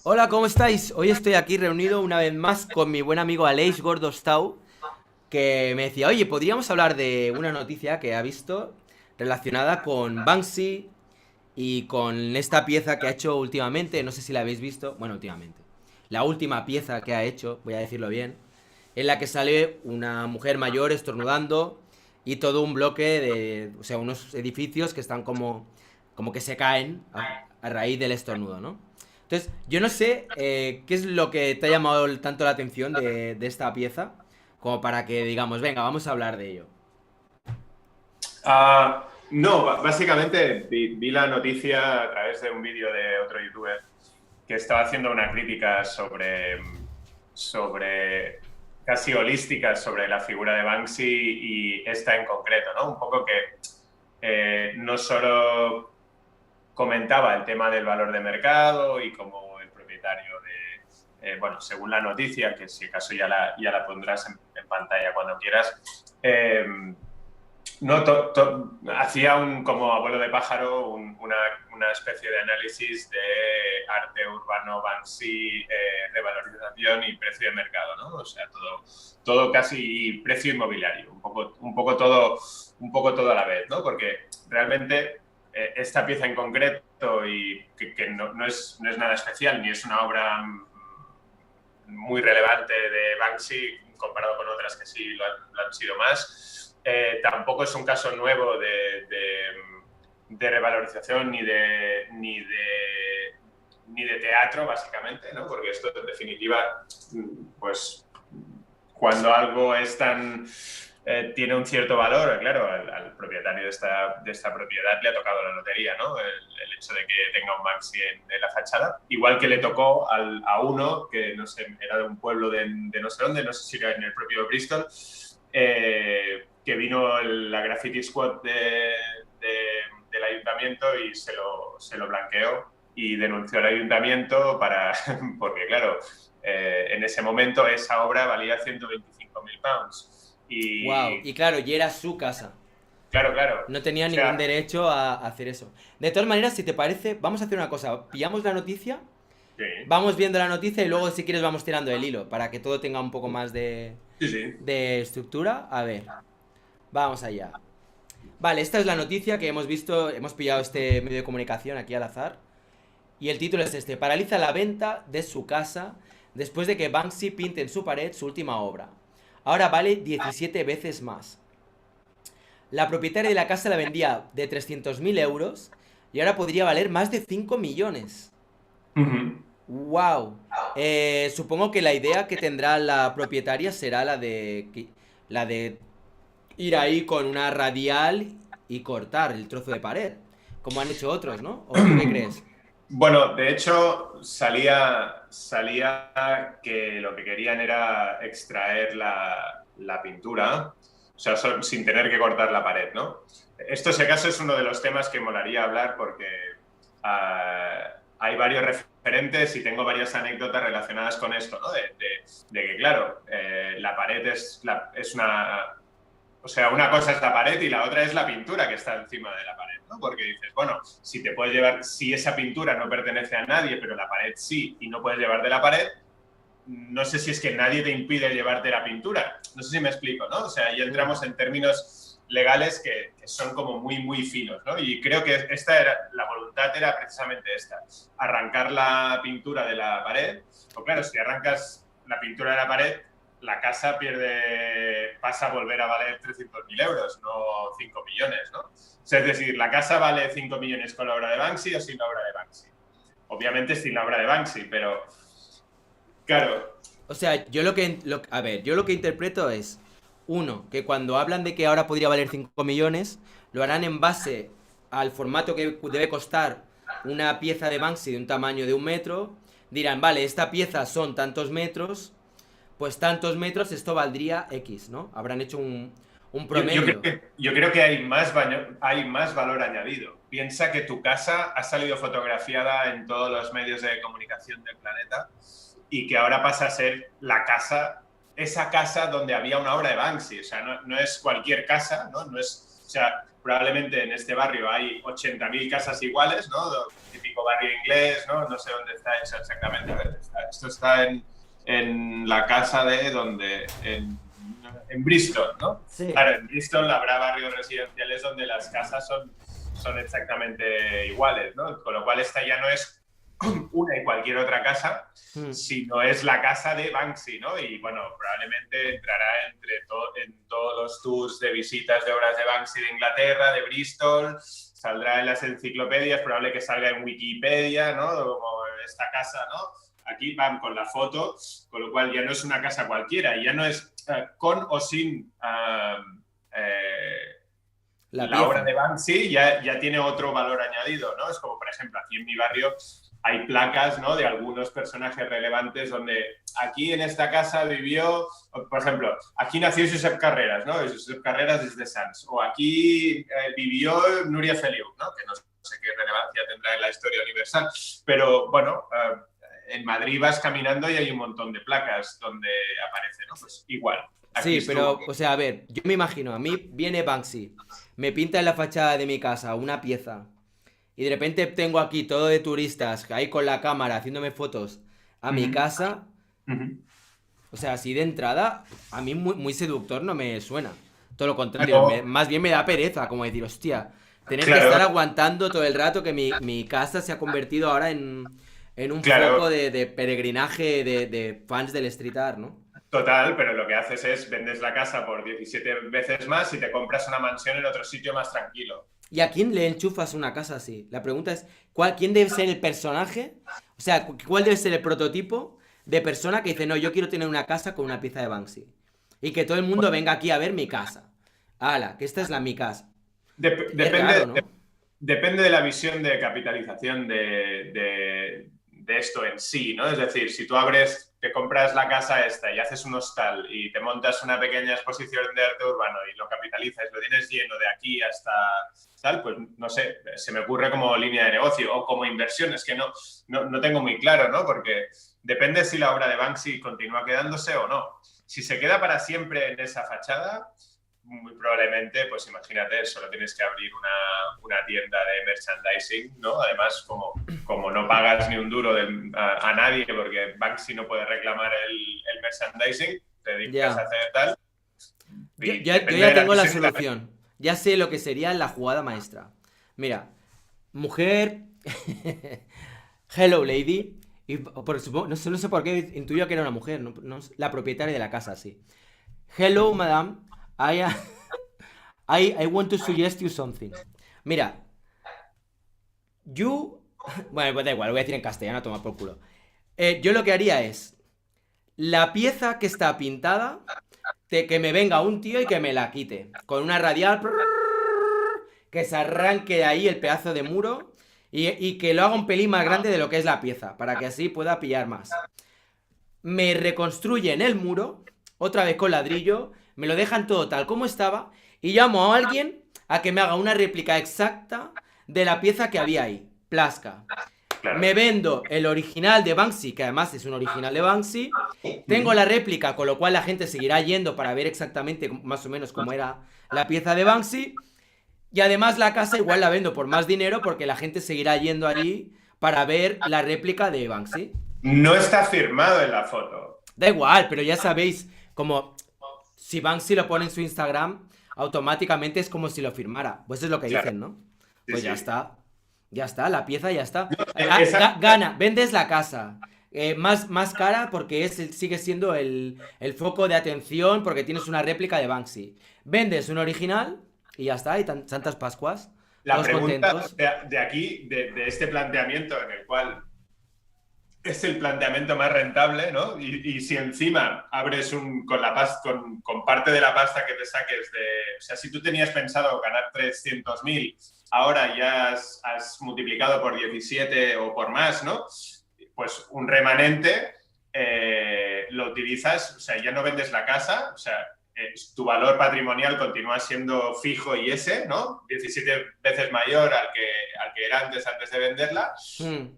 Hola, ¿cómo estáis? Hoy estoy aquí reunido una vez más con mi buen amigo Aleix Gordostau, que me decía, oye, podríamos hablar de una noticia que ha visto relacionada con Banksy y con esta pieza que ha hecho últimamente, no sé si la habéis visto, bueno, últimamente, la última pieza que ha hecho, voy a decirlo bien, en la que sale una mujer mayor estornudando y todo un bloque de, o sea, unos edificios que están como que se caen a raíz del estornudo, ¿no? Entonces, yo no sé qué es lo que te ha llamado tanto la atención de esta pieza, como para que digamos, venga, vamos a hablar de ello. No, básicamente vi la noticia a través de un vídeo de otro youtuber que estaba haciendo una crítica sobre casi holística sobre la figura de Banksy y esta en concreto, ¿no? Un poco que no solo comentaba el tema del valor de mercado y como el propietario bueno, según la noticia, que si acaso ya la pondrás en pantalla cuando quieras, eh, no, hacía como abuelo de pájaro una especie de análisis de arte urbano, Banksy, revalorización y precio de mercado, ¿no? O sea, todo casi precio inmobiliario, un poco todo a la vez, ¿no? Porque realmente esta pieza en concreto y que no es nada especial ni es una obra muy relevante de Banksy comparado con otras que sí lo han sido más. Tampoco es un caso nuevo de revalorización ni de teatro, básicamente, ¿no? Porque esto, en definitiva, pues cuando algo es tan tiene un cierto valor, claro, al propietario de esta propiedad le ha tocado la lotería, ¿no? El hecho de que tenga un Banksy en la fachada. Igual que le tocó a uno que, no sé, era de un pueblo de no sé dónde, no sé si era en el propio Bristol, que vino la Graffiti Squad del ayuntamiento y se lo blanqueó y denunció al ayuntamiento porque, claro, en ese momento esa obra valía 125.000 pounds. Wow, Y y claro, y era su casa. claro, claro. No tenía O ningún sea, derecho a hacer eso. De todas maneras, si te parece, vamos a hacer una cosa. Pillamos la noticia, sí, vamos viendo la noticia y luego si quieres vamos tirando el hilo para que todo tenga un poco más sí, sí. de estructura. A ver, vamos allá. Vale, esta es la noticia que hemos visto, hemos pillado este medio de comunicación aquí al azar. Y el título es este, paraliza la venta de su casa después de que Banksy pinte en su pared su última obra. Ahora vale 17 veces más. La propietaria de la casa la vendía de 300.000 euros y ahora podría valer más de 5 millones. Ujú. ¡Wow! Supongo que la idea que tendrá la propietaria será la de ir ahí con una radial y cortar el trozo de pared, como han hecho otros, ¿no? ¿O tú qué crees? Bueno, de hecho, salía que lo que querían era extraer la pintura, o sea, sin tener que cortar la pared, ¿no? Esto, si acaso, es uno de los temas que molaría hablar porque hay varios referentes y tengo varias anécdotas relacionadas con esto, ¿no? De que, claro, la pared es una... O sea, una cosa es la pared y la otra es la pintura que está encima de la pared, ¿no? Porque dices, bueno, si te puedes llevar, si esa pintura no pertenece a nadie, pero la pared sí, y no puedes llevar de la pared, no sé si es que nadie te impide llevarte la pintura. No sé si me explico, ¿no? O sea, ya Mm. entramos en términos legales que son como muy, muy finos, ¿no? Y creo que la voluntad era precisamente esta, arrancar la pintura de la pared. O claro, si arrancas la pintura de la pared, la casa pasa a volver a valer 300.000 euros, no 5 millones, ¿no? O sea, es decir, la casa vale 5 millones con la obra de Banksy o sin la obra de Banksy. Obviamente sin la obra de Banksy, pero claro. O sea, yo a ver, yo lo que interpreto es, uno, que cuando hablan de que ahora podría valer 5 millones, lo harán en base al formato que debe costar una pieza de Banksy de un tamaño de 1 metro. Dirán, vale, esta pieza son tantos metros, pues tantos metros, esto valdría X, ¿no? Habrán hecho un Yo creo promedio. que hay más valor añadido. Piensa que tu casa ha salido fotografiada en todos los medios de comunicación del planeta y que ahora pasa a ser esa casa donde había una obra de Banksy. O sea, no es cualquier casa, ¿no? O sea, probablemente en este barrio hay 80.000 casas iguales, ¿no? típico barrio inglés, ¿no? No sé dónde está eso exactamente. A ver, esto está en la casa de donde... En Bristol, ¿no? Sí. Claro, en Bristol habrá barrios residenciales donde las casas son exactamente iguales, ¿no? Con lo cual esta ya no es una y cualquier otra casa, sino es la casa de Banksy, ¿no? Y bueno, probablemente entrará en todos los tours de visitas de obras de Banksy de Inglaterra, de Bristol, saldrá en las enciclopedias, probable que salga en Wikipedia, ¿no? Como esta casa, ¿no? Aquí van con la foto, con lo cual ya no es una casa cualquiera, ya no es con o sin la obra de Banksy, ya tiene otro valor añadido, ¿no? Es como, por ejemplo, aquí en mi barrio hay placas, ¿no? De algunos personajes relevantes donde aquí en esta casa vivió, por ejemplo, aquí nació Josep Carreras, ¿no? Josep Carreras es de Sants. O aquí vivió Núria Feliu, ¿no? Que no sé qué relevancia tendrá en la historia universal. Pero, bueno, en Madrid vas caminando y hay un montón de placas donde aparece, ¿no? Pues igual. Sí, pero, o sea, a ver, yo me imagino, a mí viene Banksy, me pinta en la fachada de mi casa una pieza, y de repente tengo aquí todo de turistas, ahí con la cámara haciéndome fotos a mi casa. O sea, así de entrada, a mí muy, muy seductor no me suena. Todo lo contrario, más bien me da pereza, como decir, hostia, tener que estar aguantando todo el rato que mi casa se ha convertido ahora en un foco de peregrinaje de fans del street art, ¿no? Total, pero lo que haces es vendes la casa por 17 veces más y te compras una mansión en otro sitio más tranquilo. ¿Y a quién le enchufas una casa así? La pregunta es, ¿quién debe ser el personaje? O sea, ¿cuál debe ser el prototipo de persona que dice, no, yo quiero tener una casa con una pieza de Banksy? Y que todo el mundo venga aquí a ver mi casa. ¡Hala! Que esta es mi casa. Depende, raro, ¿no? Depende de la visión de capitalización de esto en sí, ¿no? Es decir, si tú te compras la casa esta y haces un hostal y te montas una pequeña exposición de arte urbano y lo capitalizas, lo tienes lleno de aquí hasta tal, pues no sé, se me ocurre como línea de negocio o como inversión, es que no tengo muy claro, ¿no? Porque depende si la obra de Banksy continúa quedándose o no. Si se queda para siempre en esa fachada, muy probablemente, pues imagínate, solo tienes que abrir una tienda de merchandising, ¿no? Además, como no pagas ni un duro a nadie porque Banksy no puede reclamar el merchandising, te dedicas a hacer tal. Yo ya tengo la solución. Ya sé lo que sería la jugada maestra. Mira, mujer, hello lady, y no sé por qué intuyo que era una mujer, la propietaria de la casa, sí. Hello, madame. I want to suggest you something. Mira, bueno, pues da igual, lo voy a decir en castellano, a tomar por culo. Yo lo que haría es, la pieza que está pintada, que me venga un tío y que me la quite. Con una radial, que se arranque de ahí el pedazo de muro y que lo haga un pelín más grande de lo que es la pieza, para que así pueda pillar más. Me reconstruyen el muro, otra vez con ladrillo, me lo dejan todo tal como estaba y llamo a alguien a que me haga una réplica exacta de la pieza que había ahí. Plasca. Claro. Me vendo el original de Banksy, que además es un original de Banksy. Tengo la réplica, con lo cual la gente seguirá yendo para ver exactamente más o menos cómo era la pieza de Banksy. Y además la casa igual la vendo por más dinero porque la gente seguirá yendo allí para ver la réplica de Banksy. No está firmado en la foto. Da igual, pero ya sabéis, como si Banksy lo pone en su Instagram, automáticamente es como si lo firmara. Pues es lo que dicen, ¿no? Pues sí, ya está. Ya está, la pieza ya está. Gana, vendes la casa. Más cara porque sigue siendo el foco de atención porque tienes una réplica de Banksy. Vendes un original y ya está, y Santas Pascuas. La pregunta de aquí, de este planteamiento en el cual es el planteamiento más rentable, ¿no? Y si encima abres con parte de la pasta que te saques o sea, si tú tenías pensado ganar 300.000, ahora ya has multiplicado por 17 o por más, ¿no? Pues un remanente lo utilizas, o sea, ya no vendes la casa, o sea, tu valor patrimonial continúa siendo fijo y ese, ¿no? 17 veces mayor al que era antes de venderla.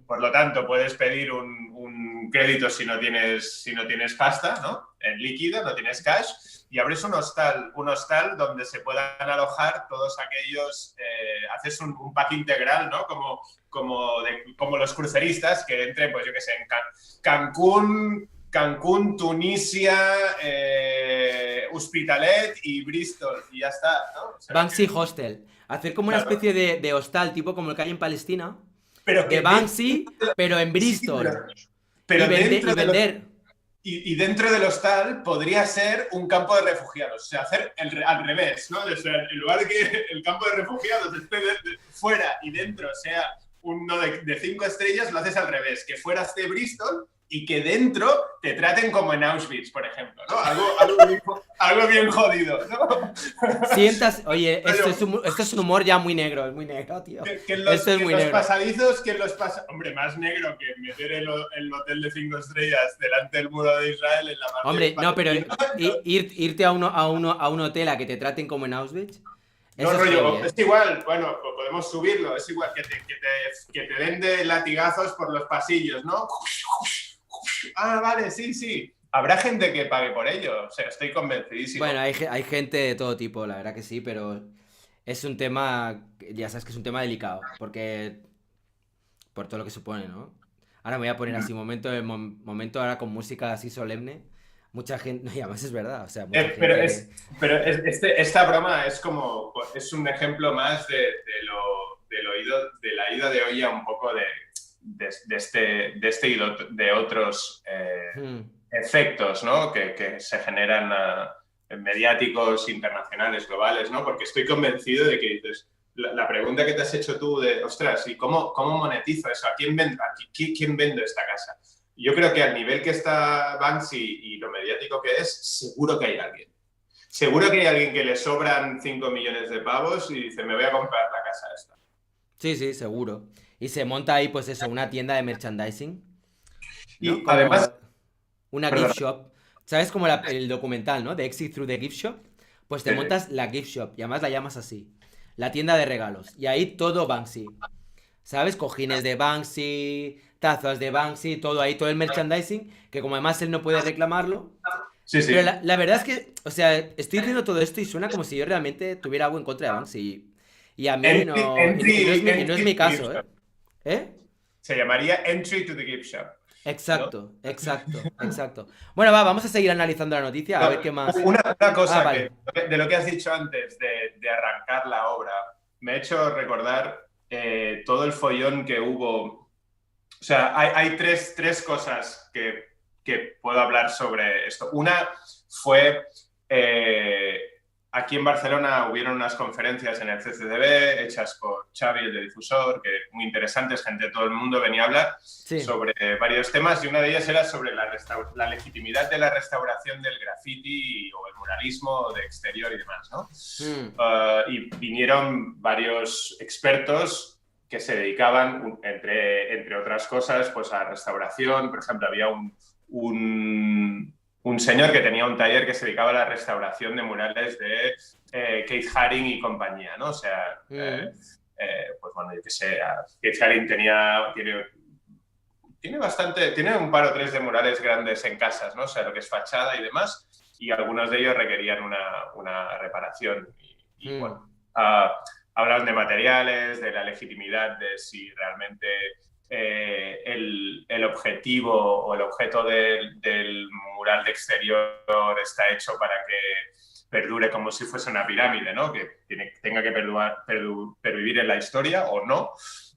Por lo tanto, puedes pedir un crédito si no tienes pasta, ¿no? En líquido, no tienes cash. y abres un hostal donde se puedan alojar todos aquellos, haces un pack integral, ¿no? Como los cruceristas que entren, pues yo qué sé, en Cancún, Tunisia, Hospitalet y Bristol, y ya está, ¿no? O sea, Banksy Hostel. Hacer como una claro. especie de hostal, tipo como el que hay en Palestina, Pero de que Banksy, pero en sí, Bristol. pero Y dentro de los vender. y dentro del hostal podría ser un campo de refugiados, o sea, hacer al revés, ¿no? O sea, en lugar de que el campo de refugiados esté fuera y dentro sea uno de 5 estrellas, lo haces al revés, que fuera esté Bristol y que dentro te traten como en Auschwitz, por ejemplo, ¿no? Algo bien jodido, ¿no? Oye, esto es un humor ya muy negro, es muy negro, tío. Esto es muy negro. Pasadizos, hombre, más negro que meter el hotel de 5 estrellas delante del muro de Israel en la parte. Hombre, no, pero irte a un hotel a que te traten como en Auschwitz. No, Eso rollo, heavy, ¿eh? es igual, bueno, podemos subirlo, es igual que te den de latigazos por los pasillos, ¿no? Ah, vale, sí. Habrá gente que pague por ello, o sea, estoy convencidísimo. Bueno, hay gente de todo tipo, la verdad que sí, pero es un tema, ya sabes que es un tema delicado, porque por todo lo que supone, ¿no? Ahora me voy a poner así momento ahora con música así solemne. Mucha gente, no, y además es verdad, o sea, mucha Pero, gente... esta broma es un ejemplo más de la ida de olla un poco de este y de otros efectos, ¿no? que se generan mediáticos internacionales, globales, ¿no? Porque estoy convencido de que dices, la pregunta que te has hecho tú de, ostras, ¿y cómo monetizo eso? ¿Quién vende esta casa? Yo creo que al nivel que está Banksy y lo mediático que es, seguro que hay alguien. Seguro que hay alguien que le sobran 5 millones de pavos y dice, me voy a comprar la casa esta. Sí, seguro. Y se monta ahí, pues eso, una tienda de merchandising, ¿no? Y además, Como una perdón, gift shop. ¿Sabes? Como el documental, ¿no? De Exit Through the Gift Shop. Pues te montas la gift shop y además la llamas así. La tienda de regalos. Y ahí todo Banksy. ¿Sabes? Cojines de Banksy, tazas de Banksy, todo ahí, todo el merchandising, que como además él no puede reclamarlo. sí, Pero sí. la verdad es que, o sea, estoy diciendo todo esto y suena como si yo realmente tuviera algo en contra de Banksy. Y a mí no... Y no es mi caso, ¿eh? ¿Eh? Se llamaría Entry to the Gift Shop, ¿no? Exacto. Bueno, vamos a seguir analizando la noticia, a No, ver qué más. una cosa Vale. de lo que has dicho antes de arrancar la obra, me ha hecho recordar todo el follón que hubo. O sea, hay tres cosas que puedo hablar sobre esto. Una fue, aquí en Barcelona hubieron unas conferencias en el CCDB hechas por Xavi, el de difusor, que muy interesantes, gente de todo el mundo venía a hablar Sí. sobre varios temas y una de ellas era sobre la legitimidad de la restauración del graffiti o el muralismo de exterior y demás, ¿no? Y vinieron varios expertos que se dedicaban, entre otras cosas, pues a restauración. Por ejemplo, había un señor que tenía un taller que se dedicaba a la restauración de murales de Keith Haring y compañía, ¿no? O sea, pues bueno, yo qué sé, Keith Haring tiene un par o tres de murales grandes en casas, ¿no? O sea, lo que es fachada y demás, y algunos de ellos requerían una reparación. Y bueno, hablan de materiales, de la legitimidad, de si realmente el objetivo o el objeto del mural de exterior está hecho para que perdure como si fuese una pirámide, ¿no? Que tenga que pervivir en la historia o no,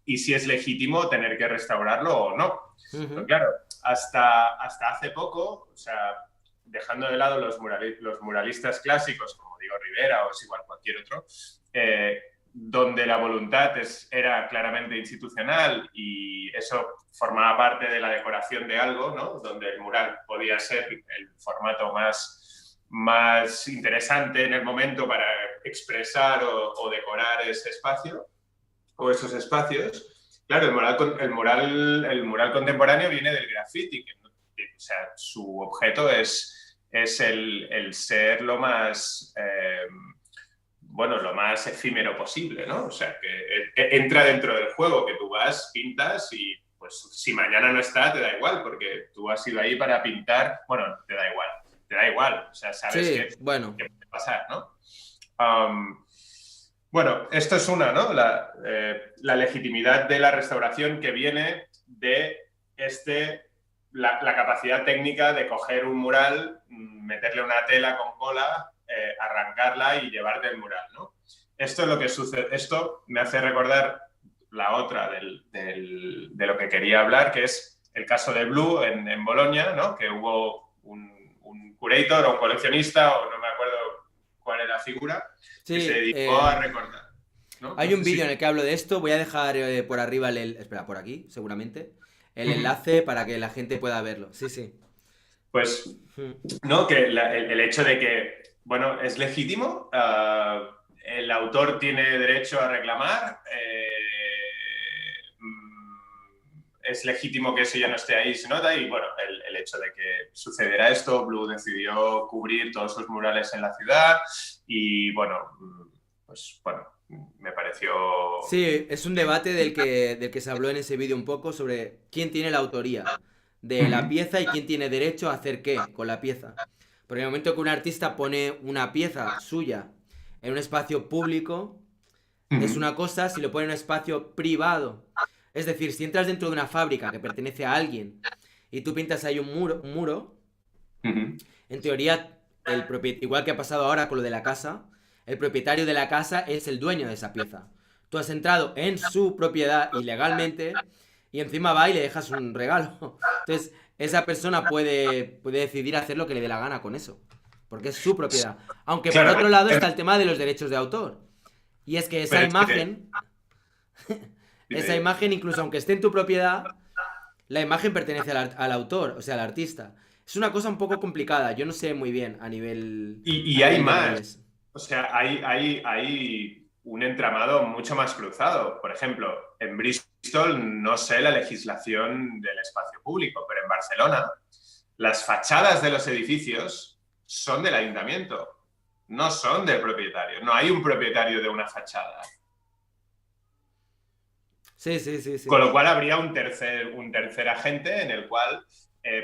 y si es legítimo tener que restaurarlo o no. Pero claro, hasta hace poco, o sea, dejando de lado los muralistas clásicos, como Diego Rivera o es igual cualquier otro, donde la voluntad era claramente institucional y eso formaba parte de la decoración de algo, ¿no? Donde el mural podía ser el formato más interesante en el momento para expresar o decorar ese espacio o esos espacios. Claro, el mural contemporáneo viene del graffiti, o sea, su objeto es el ser lo más... lo más efímero posible, ¿no? O sea, que entra dentro del juego, que tú vas, pintas y pues si mañana no está, te da igual, porque tú has ido ahí para pintar, bueno, te da igual. te da igual, o sea, sabes Sí, bueno. que puede pasar, ¿no? Bueno, esto es una, ¿no? La legitimidad de la restauración que viene de la capacidad técnica de coger un mural, meterle una tela con cola, arrancarla y llevarte el mural, ¿no? Esto es lo que sucede. Esto me hace recordar la otra de lo que quería hablar, que es el caso de Blue en Bolonia, ¿no? Que hubo un curator o un coleccionista, o no me acuerdo cuál era la figura, que se Sí, dedicó a recortar, ¿no? No hay un sé vídeo en si... el que hablo de esto. Voy a dejar por arriba espera, por aquí, seguramente. El enlace para que la gente pueda verlo. Sí, sí. Pues, Mm. ¿no? Que el hecho de que, bueno, es legítimo, el autor tiene derecho a reclamar, es legítimo que eso ya no esté ahí, se nota, y bueno, el hecho de que sucediera esto, Blue decidió cubrir todos sus murales en la ciudad y bueno, pues bueno, me pareció... Sí, es un debate del que se habló en ese vídeo un poco sobre quién tiene la autoría de la pieza y quién tiene derecho a hacer qué con la pieza. Porque en el momento que un artista pone una pieza suya en un espacio público, es una cosa. Si lo pone en un espacio privado, es decir, si entras dentro de una fábrica que pertenece a alguien y tú pintas ahí un muro, en teoría, igual que ha pasado ahora con lo de la casa, el propietario de la casa es el dueño de esa pieza. Tú has entrado en su propiedad ilegalmente y encima va y le dejas un regalo. Entonces, esa persona puede decidir hacer lo que le dé la gana con eso. Porque es su propiedad. Aunque por Claro, otro lado está el tema de los derechos de autor. Y es que esa pero es que... imagen, esa dime. imagen, incluso aunque esté en tu propiedad, la imagen pertenece al autor, o sea, al artista. Es una cosa un poco complicada, yo no sé muy bien a nivel, Y a hay nivel de más. redes. O sea, hay un entramado mucho más cruzado. Por ejemplo, en Bristol no sé la legislación del espacio público, pero en Barcelona las fachadas de los edificios son del ayuntamiento, no son del propietario. No hay un propietario de una fachada. Sí, sí, sí, sí. Con lo cual habría un tercer agente en el cual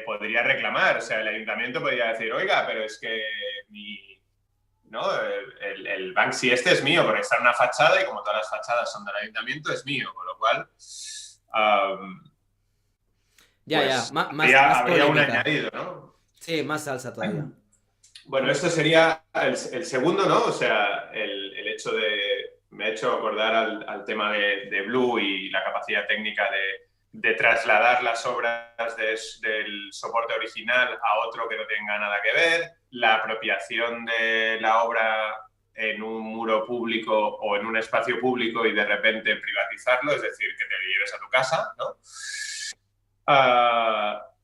podría reclamar. O sea, el ayuntamiento podría decir, oiga, pero es que ¿no? El Banksy este es mío, porque está en una fachada y como todas las fachadas son del ayuntamiento, es mío. Con lo cual, Ya, ya, pues más habría un polémica. añadido, ¿no? Sí, más salsa todavía. Bueno, esto sería el segundo, ¿no? O sea, el hecho de... Me ha hecho acordar al tema de Blue y la capacidad técnica de trasladar las obras del soporte original a otro que no tenga nada que ver, la apropiación de la obra en un muro público o en un espacio público y de repente privatizarlo, es decir, que te lo lleves a tu casa, ¿no?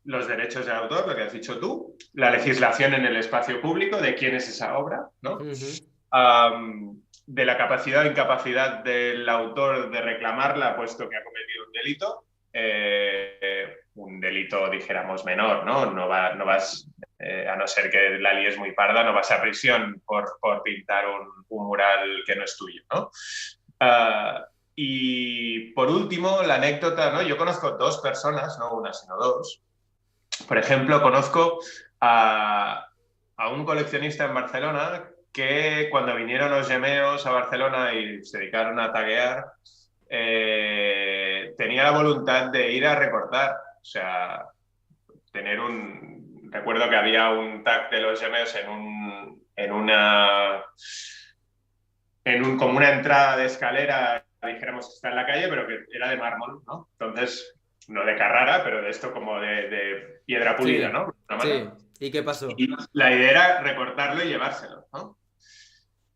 Los derechos de autor, lo que has dicho tú, la legislación en el espacio público de quién es esa obra, ¿no? Ujú. De la capacidad o incapacidad del autor de reclamarla puesto que ha cometido un delito, dijéramos, menor, ¿no? No vas, a no ser que la líes muy parda, no vas a prisión por pintar un mural que no es tuyo, ¿no? Y por último, la anécdota, ¿no? Yo conozco dos personas, no una, sino dos. Por ejemplo, conozco a un coleccionista en Barcelona que cuando vinieron los gemeos a Barcelona y se dedicaron a taguear, tenía la voluntad de ir a recortar. O sea, tener un... Recuerdo que había un tag de los gemeos como una entrada de escalera, dijéramos que está en la calle, pero que era de mármol, ¿no? Entonces, no de Carrara, pero de esto como de piedra pulida, Sí, ¿no? De alguna sí. manera. ¿Y qué pasó? Y la idea era recortarlo y llevárselo, ¿no?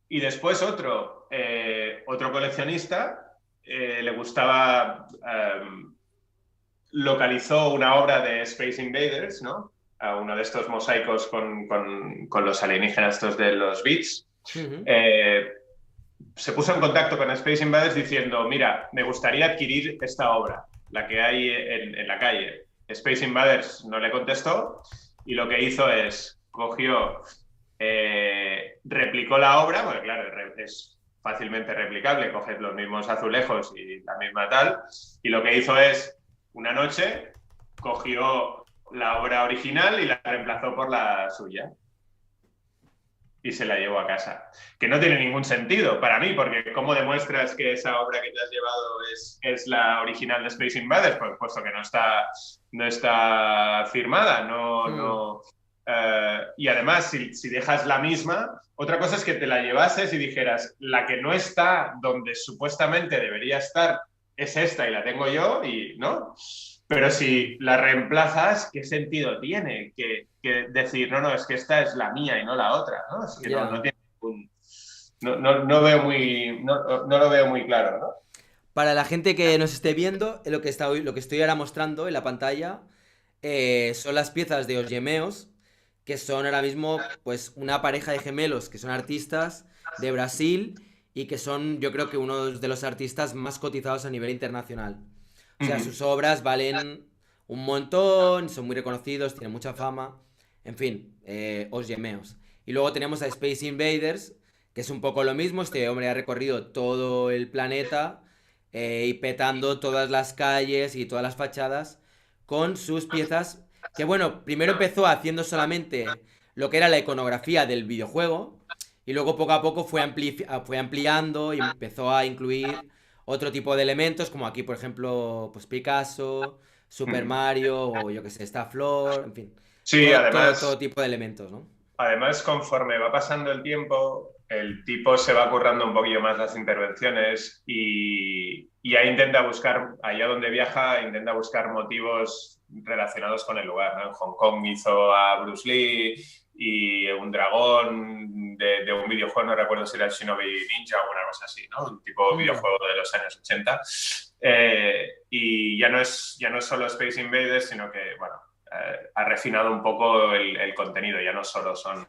Y después otro coleccionista le gustaba, localizó una obra de Space Invaders, ¿no? A uno de estos mosaicos con los alienígenas estos de los Beats. Ujú. Se puso en contacto con Space Invaders diciendo, mira, me gustaría adquirir esta obra, la que hay en la calle. Space Invaders no le contestó y lo que hizo es, replicó la obra, porque claro, es fácilmente replicable, coges los mismos azulejos y la misma tal, y lo que hizo es, una noche, cogió la obra original y la reemplazó por la suya. y se la llevó a casa. Que no tiene ningún sentido para mí, porque ¿cómo demuestras que esa obra que te has llevado es la original de Space Invaders? Pues puesto que no está firmada, y además, si dejas la misma, otra cosa es que te la llevases y dijeras, la que no está donde supuestamente debería estar es esta y la tengo yo, ¿no? Pero si la reemplazas, ¿qué sentido tiene? Que decir, no, es que esta es la mía y no la otra, ¿no? Es que no tiene no lo veo muy claro, ¿no? Para la gente que nos esté viendo, lo que estoy ahora mostrando en la pantalla son las piezas de Os Gemeos, que son ahora mismo pues una pareja de gemelos que son artistas de Brasil y que son, yo creo que uno de los artistas más cotizados a nivel internacional. O sea, sus obras valen un montón, son muy reconocidos, tienen mucha fama. En fin, Os Gemeos. Y luego tenemos a Space Invaders, que es un poco lo mismo. Este hombre ha recorrido todo el planeta y petando todas las calles y todas las fachadas con sus piezas. Que bueno, primero empezó haciendo solamente lo que era la iconografía del videojuego. Y luego poco a poco fue ampliando y empezó a incluir otro tipo de elementos, como aquí, por ejemplo, pues Picasso, Super Mario, o yo que sé, esta flor, en fin. Sí, Todo tipo de elementos, ¿no? Además, conforme va pasando el tiempo, el tipo se va currando un poquillo más las intervenciones y ya intenta buscar, allá donde viaja, intenta buscar motivos relacionados con el lugar, ¿no? En Hong Kong hizo a Bruce Lee y un dragón de un videojuego, no recuerdo si era Shinobi Ninja o una cosa así, ¿no? Un tipo de videojuego de los años 80. Y ya no es solo Space Invaders, sino que, bueno, ha refinado un poco el contenido, ya no solo son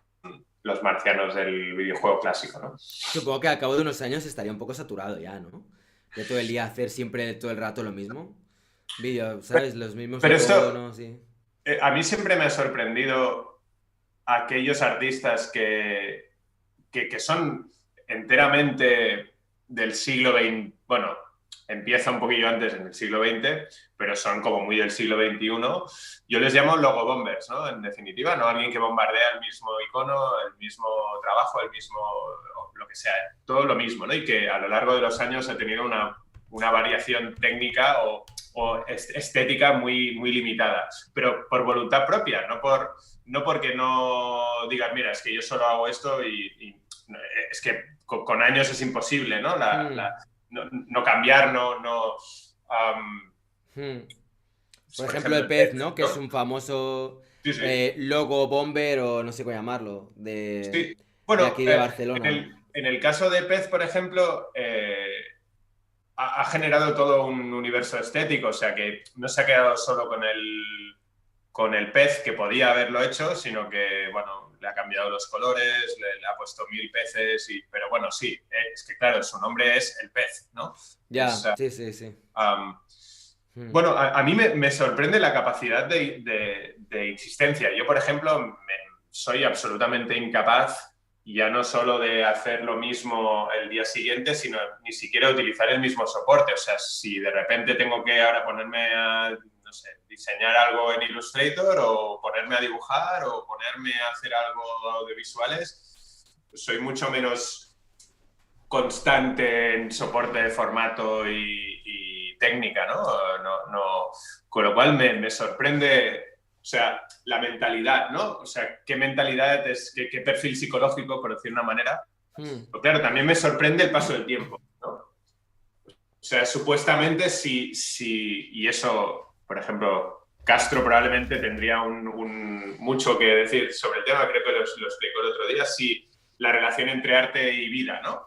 los marcianos del videojuego clásico, ¿no? Supongo que al cabo de unos años estaría un poco saturado ya, ¿no? De todo el día hacer siempre todo el rato lo mismo. ¿Sabes? Los mismos Pero iconos, sí. A mí siempre me ha sorprendido aquellos artistas que son enteramente del siglo XX, bueno, empieza un poquillo antes en el siglo XX, pero son como muy del siglo XXI. Yo les llamo logo bombers, ¿no? En definitiva, no alguien que bombardea el mismo icono, el mismo trabajo, el mismo, lo que sea, todo lo mismo, ¿no? Y que a lo largo de los años ha tenido una variación técnica o estética muy, muy limitada, pero por voluntad propia, no porque no digan, mira, es que yo solo hago esto y es que con años es imposible, ¿no? No cambiar, Por ejemplo, el pez, ¿no? Que ¿no? es un famoso Sí, sí. logo bomber o no sé cómo llamarlo, Sí. de Bueno, aquí de Barcelona. en el caso de Pez, por ejemplo, ha generado todo un universo estético, o sea que no se ha quedado solo con el pez, que podía haberlo hecho, sino que, bueno, le ha cambiado los colores, le ha puesto 1000 peces, pero bueno, sí, es que claro, su nombre es el pez, ¿no? Ya, sí. Bueno, a mí me sorprende la capacidad de insistencia. Yo, por ejemplo, soy absolutamente incapaz ya no solo de hacer lo mismo el día siguiente, sino ni siquiera utilizar el mismo soporte. O sea, si de repente tengo que ahora ponerme a, no sé, diseñar algo en Illustrator o ponerme a dibujar o ponerme a hacer algo de visuales, soy mucho menos constante en soporte de formato y técnica, ¿no? Con lo cual me sorprende, o sea, la mentalidad, ¿no? O sea, qué mentalidad es, qué perfil psicológico, por decir una manera. Pero claro, también me sorprende el paso del tiempo, ¿no? O sea, supuestamente y eso, por ejemplo, Castro probablemente tendría mucho que decir sobre el tema, creo que lo explicó el otro día, si la relación entre arte y vida, ¿no?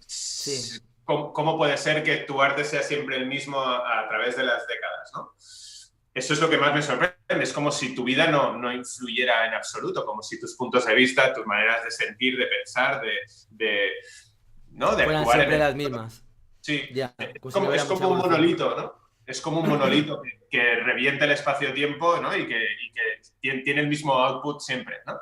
Sí. ¿Cómo puede ser que tu arte sea siempre el mismo a través de las décadas, ¿no? Eso es lo que más me sorprende. Es como si tu vida no influyera en absoluto, como si tus puntos de vista, tus maneras de sentir, de pensar, ¿no? De Fueran actuar siempre las mismas. Sí, Ya, es si no hubiera como mucha un evolución. monolito, ¿no? Es como un monolito que revienta el espacio-tiempo, ¿no? Y que tiene el mismo output siempre, ¿no?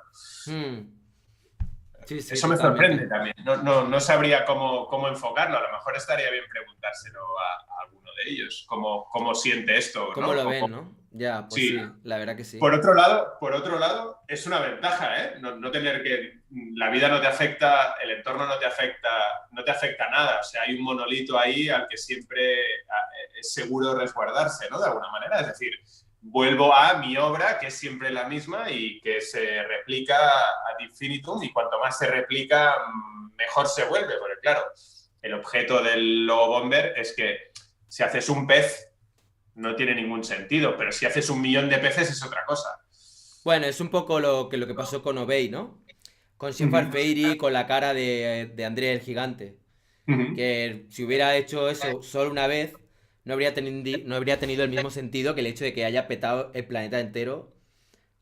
Sí, sí, Eso me sorprende totalmente. también. No sabría cómo enfocarlo. A lo mejor estaría bien preguntárselo a alguno de ellos. ¿Cómo siente esto, ¿Cómo no? lo ven, no? Ya, pues Sí. sí, la verdad que sí. Por otro lado, es una ventaja, ¿eh? No tener que... La vida no te afecta, el entorno no te afecta nada. O sea, hay un monolito ahí al que siempre es seguro resguardarse, ¿no? De alguna manera. Es decir, vuelvo a mi obra, que es siempre la misma y que se replica ad infinitum, y cuanto más se replica, mejor se vuelve. Porque, claro, el objeto del logo Bomber es que si haces un pez no tiene ningún sentido, pero si haces 1 millón de peces es otra cosa. Bueno, es un poco lo que pasó con Obey, ¿no? Con Shefard Uh-huh. Fairy, con la cara de André el Gigante. Uh-huh. Que si hubiera hecho eso solo una vez, no habría tenido el mismo sentido que el hecho de que haya petado el planeta entero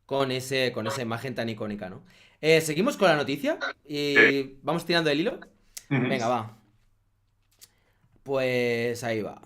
con esa imagen tan icónica, ¿no? Seguimos con la noticia Sí. y vamos tirando el hilo. Uh-huh. Venga, va. Pues ahí va.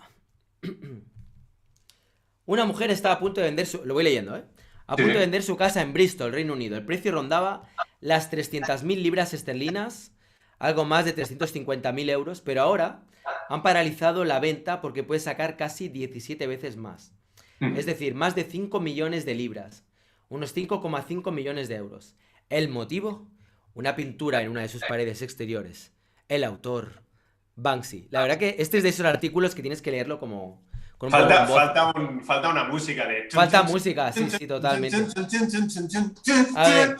Una mujer estaba a punto de vender su... Lo voy leyendo, ¿eh? A Sí, punto de sí. vender su casa en Bristol, Reino Unido. El precio rondaba las 300.000 libras esterlinas, algo más de 350.000 euros, pero ahora han paralizado la venta porque puede sacar casi 17 veces más. Es Uh-huh. decir, más de 5 millones de libras, unos 5,5 millones de euros. ¿El motivo? Una pintura en una de sus paredes exteriores. El autor, Banksy. La verdad que este es de esos artículos que tienes que leerlo como con un poco Falta, con voz. falta, un, falta una música de... Falta música, sí, sí, totalmente. A ver,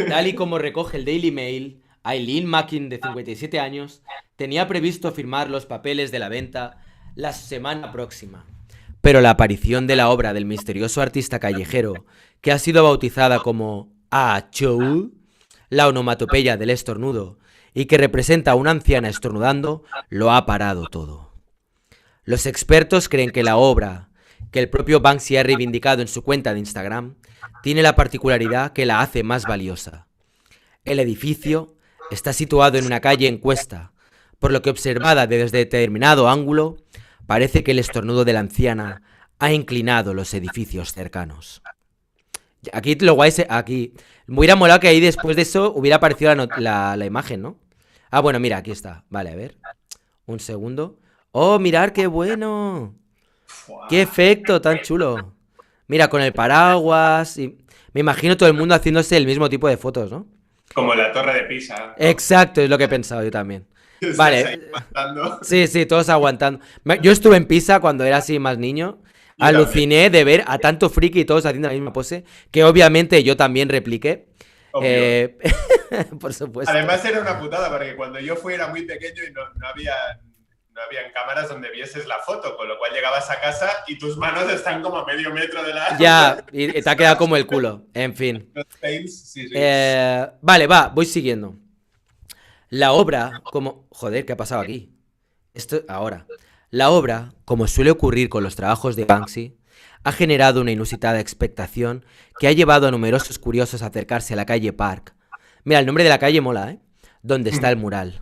tal y como recoge el Daily Mail, Eileen Mackin, de 57 años, tenía previsto firmar los papeles de la venta la semana próxima. Pero la aparición de la obra del misterioso artista callejero, que ha sido bautizada como Achou, la onomatopeya del estornudo, y que representa a una anciana estornudando, lo ha parado todo. Los expertos creen que la obra, que el propio Banksy ha reivindicado en su cuenta de Instagram, tiene la particularidad que la hace más valiosa. El edificio está situado en una calle en cuesta, por lo que observada desde determinado ángulo, parece que el estornudo de la anciana ha inclinado los edificios cercanos. Aquí lo guay es, aquí me hubiera molado que ahí después de eso hubiera aparecido la imagen, ¿no? Ah, bueno, mira, aquí está. Vale, a ver. Un segundo. Oh, mirar qué bueno. Qué Fua. efecto tan chulo. Mira, con el paraguas. Me imagino todo el mundo haciéndose el mismo tipo de fotos, ¿no? Como la torre de Pisa, ¿no? Exacto, es lo que he pensado yo también. Estás ahí Vale, pasando. sí, sí, todos aguantando. Yo estuve en Pisa cuando era así más niño. Yo también, Aluciné de ver a tanto friki y todos haciendo la misma pose, que obviamente yo también repliqué. obvio. Eh, por supuesto. Además era una putada, porque cuando yo fui era muy pequeño y no habían cámaras donde vieses la foto, con lo cual llegabas a casa y tus manos están como a medio metro de la... Ya, y te ha quedado como el culo. En fin. Los paints, sí, sí. Vale, va, voy siguiendo. La obra, como... Joder, ¿qué ha pasado aquí? Esto, ahora. La obra, como suele ocurrir con los trabajos de Banksy, ha generado una inusitada expectación que ha llevado a numerosos curiosos a acercarse a la calle Park. Mira, el nombre de la calle mola, ¿eh? Donde está el mural.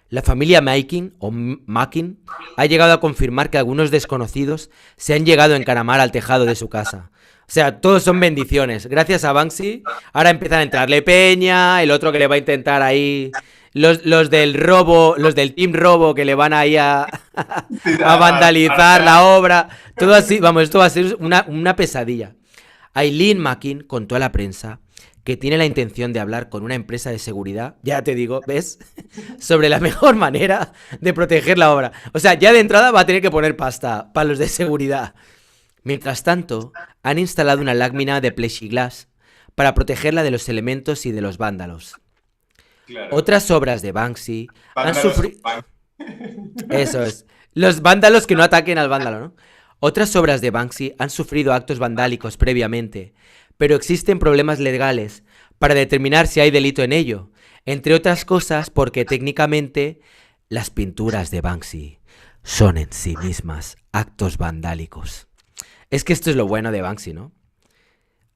La familia Mackin, o Mackin, ha llegado a confirmar que algunos desconocidos se han llegado a encaramar al tejado de su casa. O sea, todos son bendiciones. Gracias a Banksy, ahora empiezan a entrarle peña, el otro que le va a intentar ahí... Los del robo, los del Team Robo que le van ahí Sí, a vandalizar la obra. Todo así, vamos, esto va a ser una pesadilla. Eileen Mackin contó a la prensa que tiene la intención de hablar con una empresa de seguridad, ya te digo, ¿ves? Sobre la mejor manera de proteger la obra. O sea, ya de entrada va a tener que poner pasta para los de seguridad. Mientras tanto, han instalado una lámina de plexiglas para protegerla de los elementos y de los vándalos. claro. Otras obras de Banksy han Vándalos sufrido... con pan. Eso es. Los vándalos que no ataquen al vándalo, ¿no? Otras obras de Banksy han sufrido actos vandálicos previamente, pero existen problemas legales para determinar si hay delito en ello, entre otras cosas porque técnicamente las pinturas de Banksy son en sí mismas actos vandálicos. Es que esto es lo bueno de Banksy, ¿no?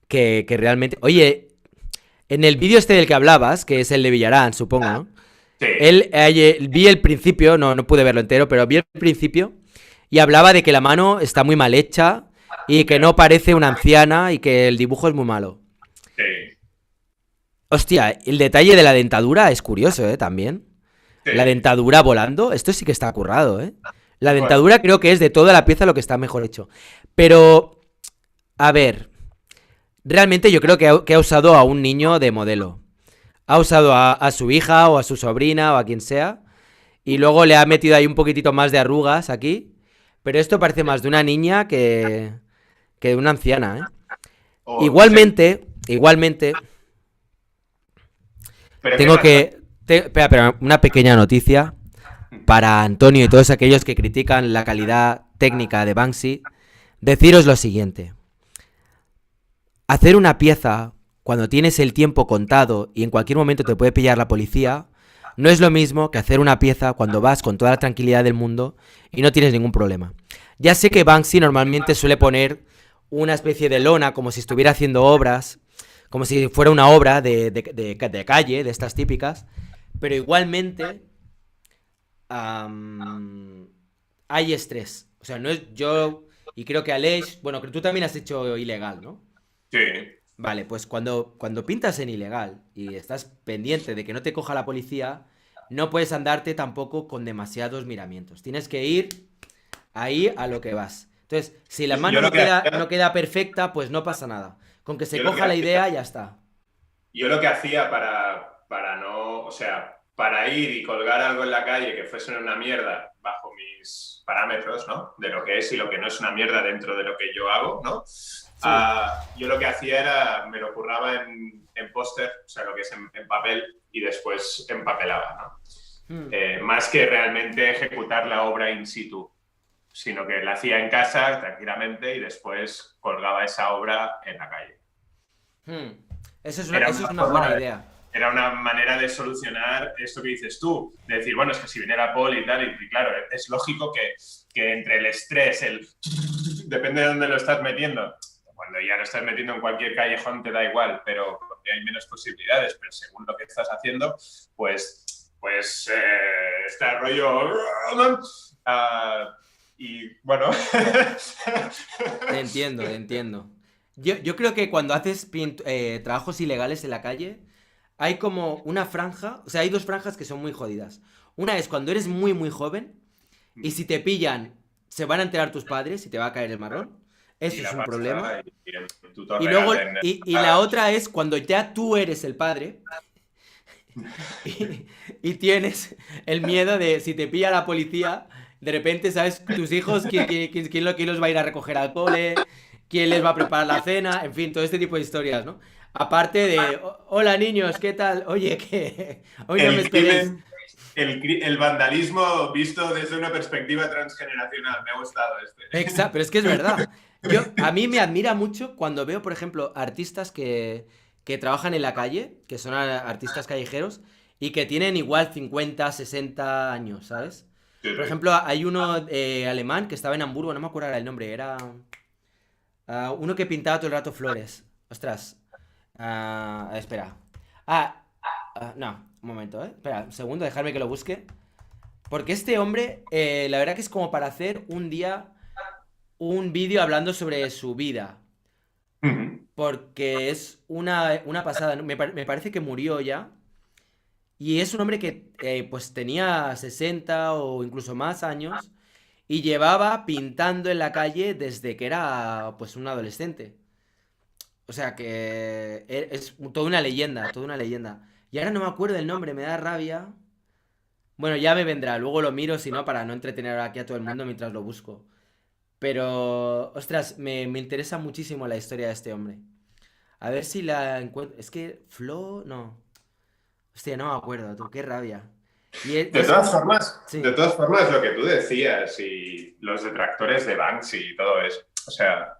Que realmente... Oye, en el vídeo este del que hablabas, que es el de Villarán, supongo, ¿no? Sí. Vi el principio, no pude verlo entero, pero vi el principio y hablaba de que la mano está muy mal hecha y que no parece una anciana y que el dibujo es muy malo. Sí. Hostia, el detalle de la dentadura es curioso, también. Sí. La dentadura volando, esto sí que está currado, ¿eh? La Bueno, dentadura creo que es de toda la pieza lo que está mejor hecho. Pero, a ver, realmente yo creo que ha usado a un niño de modelo. Ha usado a su hija o a su sobrina o a quien sea. Y luego le ha metido ahí un poquitito más de arrugas aquí. Pero esto parece más de una niña que de una anciana, ¿eh? o Igualmente, pero ¿qué tengo pasa? que... espera, una pequeña noticia para Antonio y todos aquellos que critican la calidad técnica de Banksy. Deciros lo siguiente. Hacer una pieza cuando tienes el tiempo contado y en cualquier momento te puede pillar la policía, no es lo mismo que hacer una pieza cuando vas con toda la tranquilidad del mundo y no tienes ningún problema. Ya sé que Banksy normalmente suele poner una especie de lona como si estuviera haciendo obras, como si fuera una obra de calle, de estas típicas, pero igualmente hay estrés. O sea, no es yo, y creo que Aleix, bueno, que tú también has hecho ilegal, ¿no? Sí. Vale, pues cuando pintas en ilegal y estás pendiente de que no te coja la policía, no puedes andarte tampoco con demasiados miramientos. Tienes que ir ahí a lo que vas. Entonces, si la Yo mano lo no que queda, hacía, no queda perfecta, pues no pasa nada. Con que se yo lo que coja la hacía idea, ya está. Yo lo que hacía para no, o sea, para ir y colgar algo en la calle que fuese una mierda bajo mis parámetros, ¿no? De lo que es y lo que no es una mierda dentro de lo que yo hago, ¿no? Sí. Yo lo que hacía era, me lo curraba en póster, o sea, lo que es en papel, y después empapelaba, ¿no? Hmm. Más que realmente ejecutar la obra in situ, sino que la hacía en casa tranquilamente y después colgaba esa obra en la calle. Hmm. Era Eso es una una buena forma idea. era una manera de solucionar esto que dices tú, de decir, bueno, es que si viene la poli y tal, y claro, es lógico que entre el estrés, depende de dónde lo estás metiendo, cuando ya lo estás metiendo en cualquier callejón te da igual, pero porque hay menos posibilidades, pero según lo que estás haciendo, pues está el rollo... y bueno... Te entiendo, te entiendo. Yo creo que cuando haces trabajos ilegales en la calle, hay como una franja, o sea, hay dos franjas que son muy jodidas. Una es cuando eres muy, muy joven y si te pillan, se van a enterar tus padres y te va a caer el marrón. y Eso es la un problema. pasta y el tutor Y luego, real en el... y la otra es cuando ya tú eres el padre y tienes el miedo de si te pilla la policía, de repente, ¿sabes? Tus hijos, quién los va a ir a recoger al cole, quién les va a preparar la cena, en fin, todo este tipo de historias, ¿no? Aparte de, hola niños, ¿qué tal? Oye, que hoy no me El esperéis. crimen, el vandalismo visto desde una perspectiva transgeneracional. Me ha gustado este. Exacto, pero es que es verdad. A mí me admira mucho cuando veo, por ejemplo, artistas que trabajan en la calle, que son artistas callejeros, y que tienen igual 50, 60 años, ¿sabes? Sí, Por sí. ejemplo, hay uno alemán que estaba en Hamburgo, no me acuerdo ahora el nombre, era uno que pintaba todo el rato flores. Ostras. Espera. Ah, no, un momento, ¿eh? Espera, un segundo, dejarme que lo busque. Porque este hombre, la verdad que es como para hacer un día un vídeo hablando sobre su vida. Ujú. Porque es una pasada. Me parece que murió ya. Y es un hombre que pues tenía 60 o incluso más años. Y llevaba pintando en la calle desde que era pues un adolescente. O sea que es toda una leyenda, toda una leyenda. Y ahora no me acuerdo del nombre, me da rabia. Bueno, ya me vendrá, luego lo miro, si no, para no entretener aquí a todo el mundo mientras lo busco. Pero, ostras, me interesa muchísimo la historia de este hombre. A ver si la encuentro. Es que Flo, no. Hostia, no me acuerdo, tú, qué rabia. Y es. De Sí. todas formas, lo que tú decías y los detractores de Banksy y todo eso, o sea,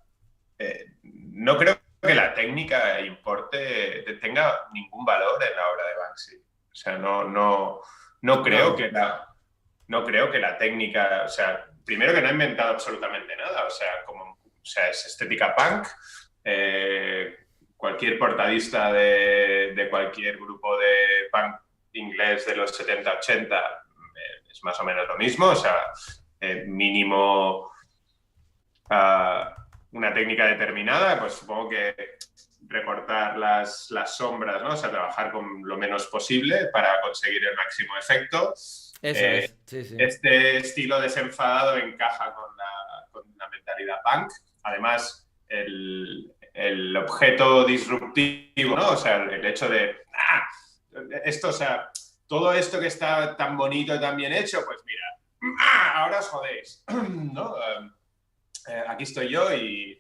no creo que la técnica importe, tenga ningún valor en la obra de Banksy. O sea, no creo No. que no creo que la técnica, o sea, primero que no ha inventado absolutamente nada, o sea, es estética punk. eh, Cualquier portadista de cualquier grupo de punk inglés de los 70-80 es más o menos lo mismo, o sea, mínimo una técnica determinada, pues supongo que recortar las sombras, ¿no? O sea, trabajar con lo menos posible para conseguir el máximo efecto. Eso es, sí, sí. Este estilo desenfadado encaja con la mentalidad punk. Además, el objeto disruptivo, ¿no? O sea, el hecho de, esto, o sea, todo esto que está tan bonito y tan bien hecho, pues mira, ahora os jodéis, ¿no? Aquí estoy yo y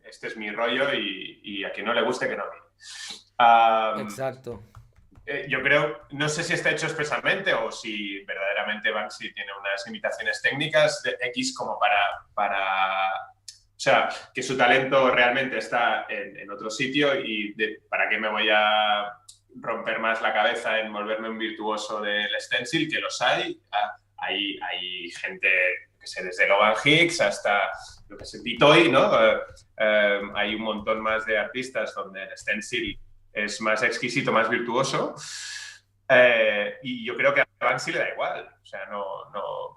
este es mi rollo y a quien no le guste que no mire. Exacto. Yo creo, no sé si está hecho expresamente o si verdaderamente Banksy tiene unas limitaciones técnicas de X como o sea, que su talento realmente está en otro sitio y para qué me voy a romper más la cabeza en volverme un virtuoso del stencil, que los hay. Hay gente, que sé, desde Logan Hicks hasta, lo que sé, Pitoy, ¿no? Hay un montón más de artistas donde el stencil es más exquisito, más virtuoso. Y yo creo que a Banksy le da igual. O sea,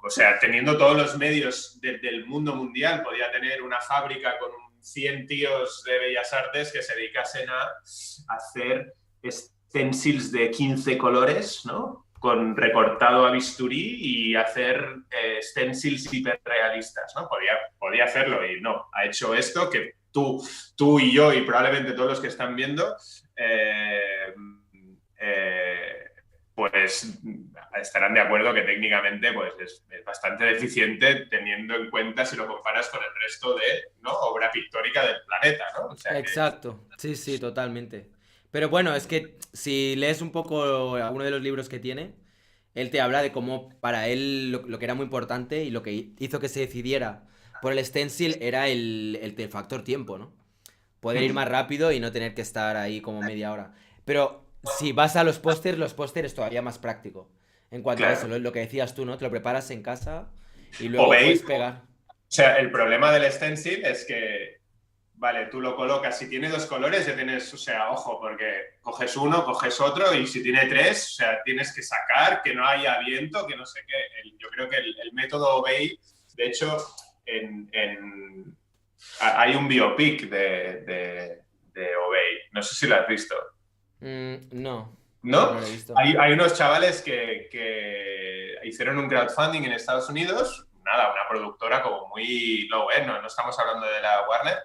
o sea, teniendo todos los medios del mundo mundial, podía tener una fábrica con 100 tíos de bellas artes que se dedicasen a hacer stencils de 15 colores, ¿no? Con recortado a bisturí y hacer stencils hiperrealistas, ¿no? Podía hacerlo y no. Ha hecho esto que tú y yo y probablemente todos los que están viendo pues estarán de acuerdo que técnicamente pues, es bastante deficiente teniendo en cuenta si lo comparas con el resto de, ¿no?, obra pictórica del planeta, ¿no? O sea Exacto, sí, sí, totalmente. Pero bueno, es que si lees un poco alguno de los libros que tiene, él te habla de cómo para él lo que era muy importante y lo que hizo que se decidiera por el stencil era el factor tiempo, ¿no? Poder ir más rápido y no tener que estar ahí como media hora. Pero si vas a los pósters es todavía más práctico. En cuanto a eso, claro. lo que decías tú, ¿no? Te lo preparas en casa y O luego puedes veis, pegar. o sea, el problema del stencil es que, vale, tú lo colocas, si tiene dos colores ya tienes, o sea, ojo, porque coges uno, coges otro y si tiene tres, o sea, tienes que sacar, que no haya viento, que no sé qué. Yo creo que el método Obey, de hecho, hay un biopic de Obey, no sé si lo has visto. No, no, ¿No? no lo he visto. Hay unos chavales que hicieron un crowdfunding en Estados Unidos, nada, una productora como muy low, ¿eh? No estamos hablando de la Warner,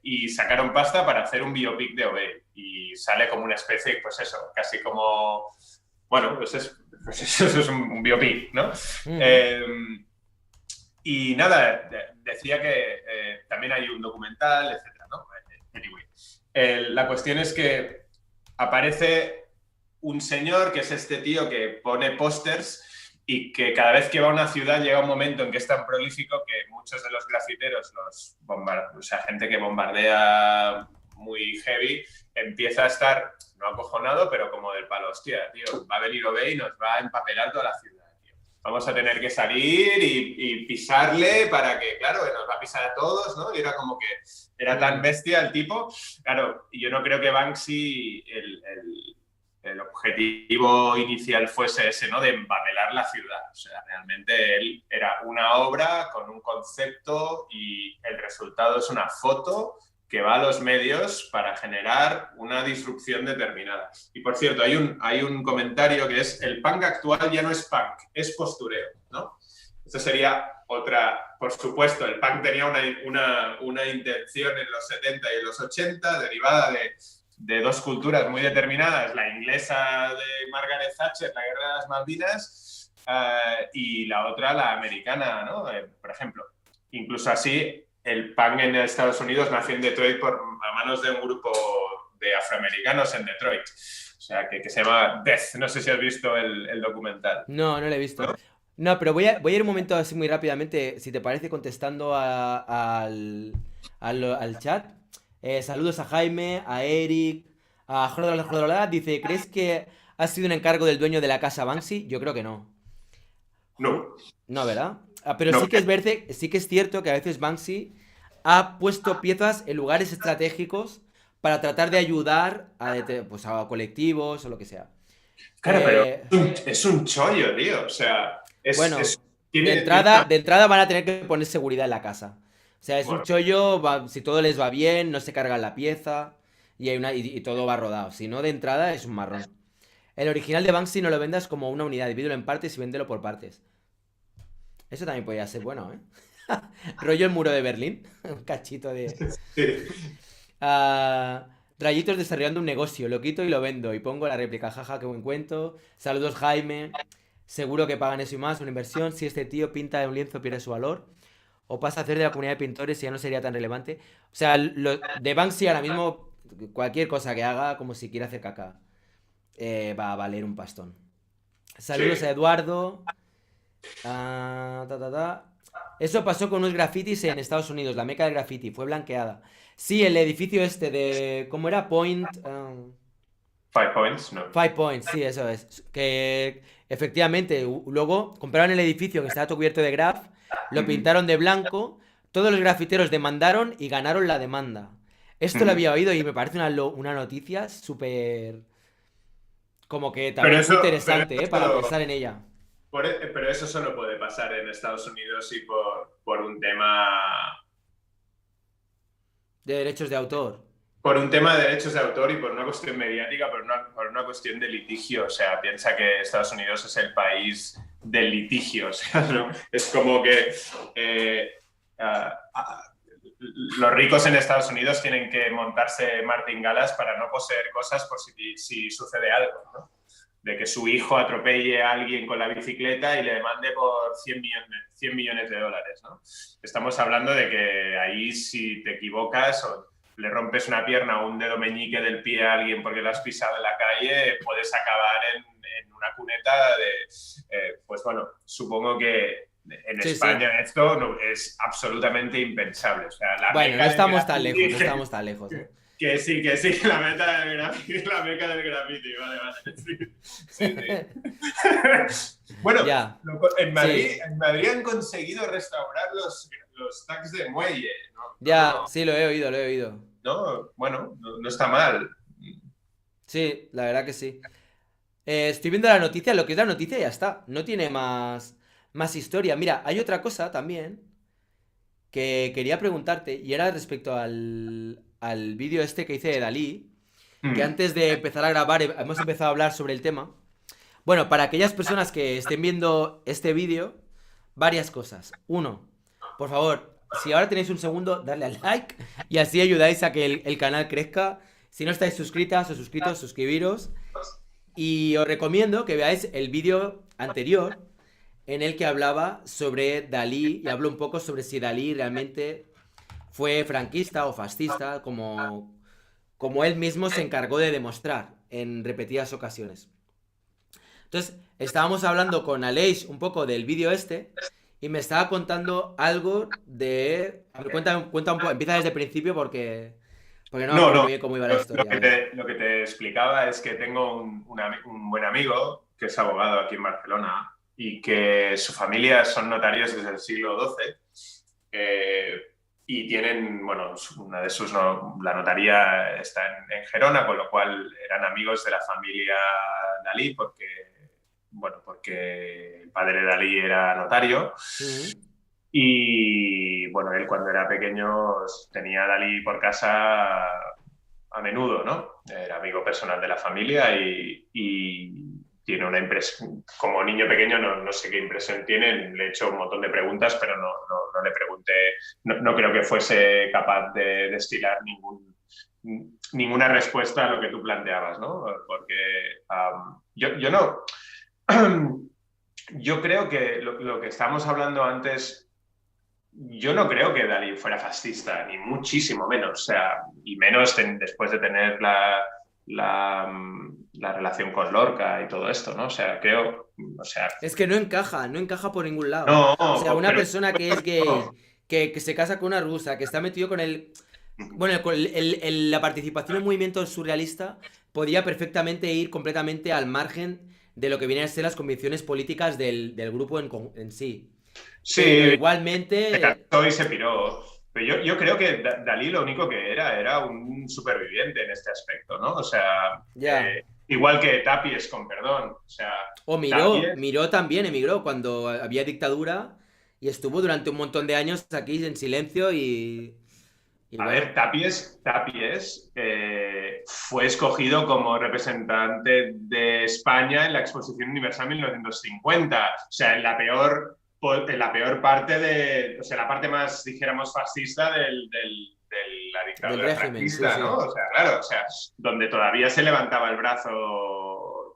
y sacaron pasta para hacer un biopic de Obey. Y sale como una especie, pues eso, casi como, bueno, pues eso es un biopic, ¿no? Y nada, decía que también hay un documental, etcétera, ¿no? Anyway, la cuestión es que aparece un señor que es este tío que pone pósters y que cada vez que va a una ciudad llega un momento en que es tan prolífico que muchos de los grafiteros, o sea, gente que bombardea muy heavy, empieza a estar, no acojonado, pero como del palo, hostia, tío, va a venir Obey y nos va a empapelar toda la ciudad. Vamos a tener que salir y pisarle para que, claro, nos va a pisar a todos, ¿no? Y era como que era tan bestia el tipo. Claro, y yo no creo que Banksy, el objetivo inicial fuese ese, ¿no? De empapelar la ciudad. O sea, realmente él era una obra con un concepto y el resultado es una foto que va a los medios para generar una disrupción determinada. Y por cierto, hay un comentario que es: el punk actual ya no es punk, es postureo, ¿no? Esto sería otra, por supuesto, el punk tenía una intención en los 70 y en los 80, derivada de dos culturas muy determinadas, la inglesa de Margaret Thatcher, la guerra de las Malvinas, y la otra, la americana, ¿no? Por ejemplo. Incluso así, el punk en Estados Unidos nació en Detroit a manos de un grupo de afroamericanos en Detroit. O sea, que se llama Death. No sé si has visto el documental. No, no lo he visto. ¿No? No, pero voy a ir un momento así muy rápidamente, si te parece, contestando al chat. Saludos a Jaime, a Eric, a Jordala. Dice, ¿crees que ha sido un encargo del dueño de la casa Banksy? Yo creo que no. No. No, ¿verdad? Pero No. sí que es cierto que a veces Banksy ha puesto piezas en lugares estratégicos para tratar de ayudar pues a colectivos o lo que sea. Claro, pero Eh, es un chollo, tío. O sea, bueno, tiene de entrada van a tener que poner seguridad en la casa. sea, es un Bueno, chollo, si todo les va bien, no se carga la pieza y todo va rodado. Si no, de entrada es un marrón. El original de Banksy no lo vendas como una unidad, divídelo en partes y véndelo por partes. Eso también podría ser bueno, ¿eh? Rollo el muro de Berlín. Un cachito de... sí. Ah, Rayitos desarrollando un negocio. Lo quito y lo vendo. Y pongo la réplica. Jaja, qué buen cuento. Saludos, Jaime. Seguro que pagan eso y más. Una inversión. Si este tío pinta de un lienzo, pierde su valor. O pasa a hacer de la comunidad de pintores y ya no sería tan relevante. O sea, de Banksy ahora mismo, cualquier cosa que haga, como si quiera hacer caca, va a valer un pastón. Saludos a Sí. Eduardo. Eso pasó con unos grafitis en Estados Unidos. La meca del graffiti fue blanqueada. Sí, el edificio este de... ¿Cómo era? Five Points, no. Five Points, sí, eso es. Que efectivamente, luego compraron el edificio que estaba todo cubierto de graf, lo Ujú, pintaron de blanco, todos los grafiteros demandaron y ganaron la demanda. Esto lo ujú. había oído y me parece una noticia súper... Como que Pero también muy interesante, para eso, pensar en ella. pero eso solo puede pasar en Estados Unidos y por un tema De derechos de autor. de derechos de autor y por una cuestión mediática, por una cuestión de litigio. O sea, piensa que Estados Unidos es el país del litigio. O sea, ¿no? Es como que eh, ah, ah, los ricos en Estados Unidos tienen que montarse martingalas para no poseer cosas por si sucede algo, ¿no? De que su hijo atropelle a alguien con la bicicleta y le demande por 100 millones de dólares, ¿no? Estamos hablando de que ahí si te equivocas o le rompes una pierna o un dedo meñique del pie a alguien porque lo has pisado en la calle, puedes acabar en una cuneta de... pues bueno, supongo que en Sí, sí. España esto no, es absolutamente impensable. O sea, la Bueno, no meca del estamos tan lejos, graffiti no estamos tan lejos, ¿eh? que sí, la meta del graffiti, la meca del graffiti, vale, vale. Sí, sí, sí. Bueno, Ya, en sí, Madrid han conseguido restaurar los tags de muelle, ¿no? ya, sí, lo he oído, lo he oído. Bueno, no está mal. Sí, la verdad que sí. Estoy viendo la noticia, lo que es la noticia ya está, no tiene más historia. Mira, hay otra cosa también que quería preguntarte y era respecto al vídeo este que hice de Dalí, que Mm. antes de empezar a grabar hemos empezado a hablar sobre el tema. Bueno, para aquellas personas que estén viendo este vídeo, varias cosas. Uno, por favor, si ahora tenéis un segundo, darle al like y así ayudáis a que el canal crezca. Si no estáis suscritas o suscritos, suscribiros. Y os recomiendo que veáis el vídeo anterior en el que hablaba sobre Dalí y hablo un poco sobre si Dalí realmente fue franquista o fascista, como él mismo se encargó de demostrar en repetidas ocasiones. Entonces, estábamos hablando con Aleix un poco del vídeo este y me estaba contando algo de... A ver, cuenta un poco, empieza desde el principio porque no me No, acuerdo no. muy bien cómo iba la historia. A ver. Lo que te explicaba es que tengo un buen amigo que es abogado aquí en Barcelona y que su familia son notarios desde el siglo XII y tienen, bueno, una de sus, la notaría está en Gerona, con lo cual eran amigos de la familia Dalí porque el padre de Dalí era notario. Ujú. Y bueno, él cuando era pequeño tenía a Dalí por casa a menudo, ¿no? Era amigo personal de la familia y tiene una impresión, como niño pequeño no sé qué impresión tiene, le he hecho un montón de preguntas, pero no le pregunté, no creo que fuese capaz de destilar ninguna respuesta a lo que tú planteabas, ¿no? Porque yo no... Yo creo que lo que estábamos hablando antes, yo no creo que Dalí fuera fascista, ni muchísimo menos, o sea, y menos después de tener la relación con Lorca y todo esto, ¿no? O sea, creo, o sea, Es que no encaja por ningún lado. no, O sea, una pero persona que es no. gay, que se casa con una rusa, que está metido con el... Bueno, con la participación en movimiento surrealista podía perfectamente ir completamente al margen de lo que vienen a ser las convicciones políticas del grupo en sí. Pero Sí, se igualmente, casó y se piró. Pero yo creo que Dalí lo único que era un superviviente en este aspecto, ¿no? O sea, ya. igual que Tapies, con perdón. O sea, O Miró, Tapies Miró también emigró cuando había dictadura y estuvo durante un montón de años aquí en silencio y A bueno, ver, Tapies fue escogido como representante de España en la Exposición Universal 1950. O sea, en la peor parte o sea, la parte más, dijéramos, fascista de la del dictadura régimen, sí, franquista, ¿no? sí. O sea, claro, o sea, donde todavía se levantaba el brazo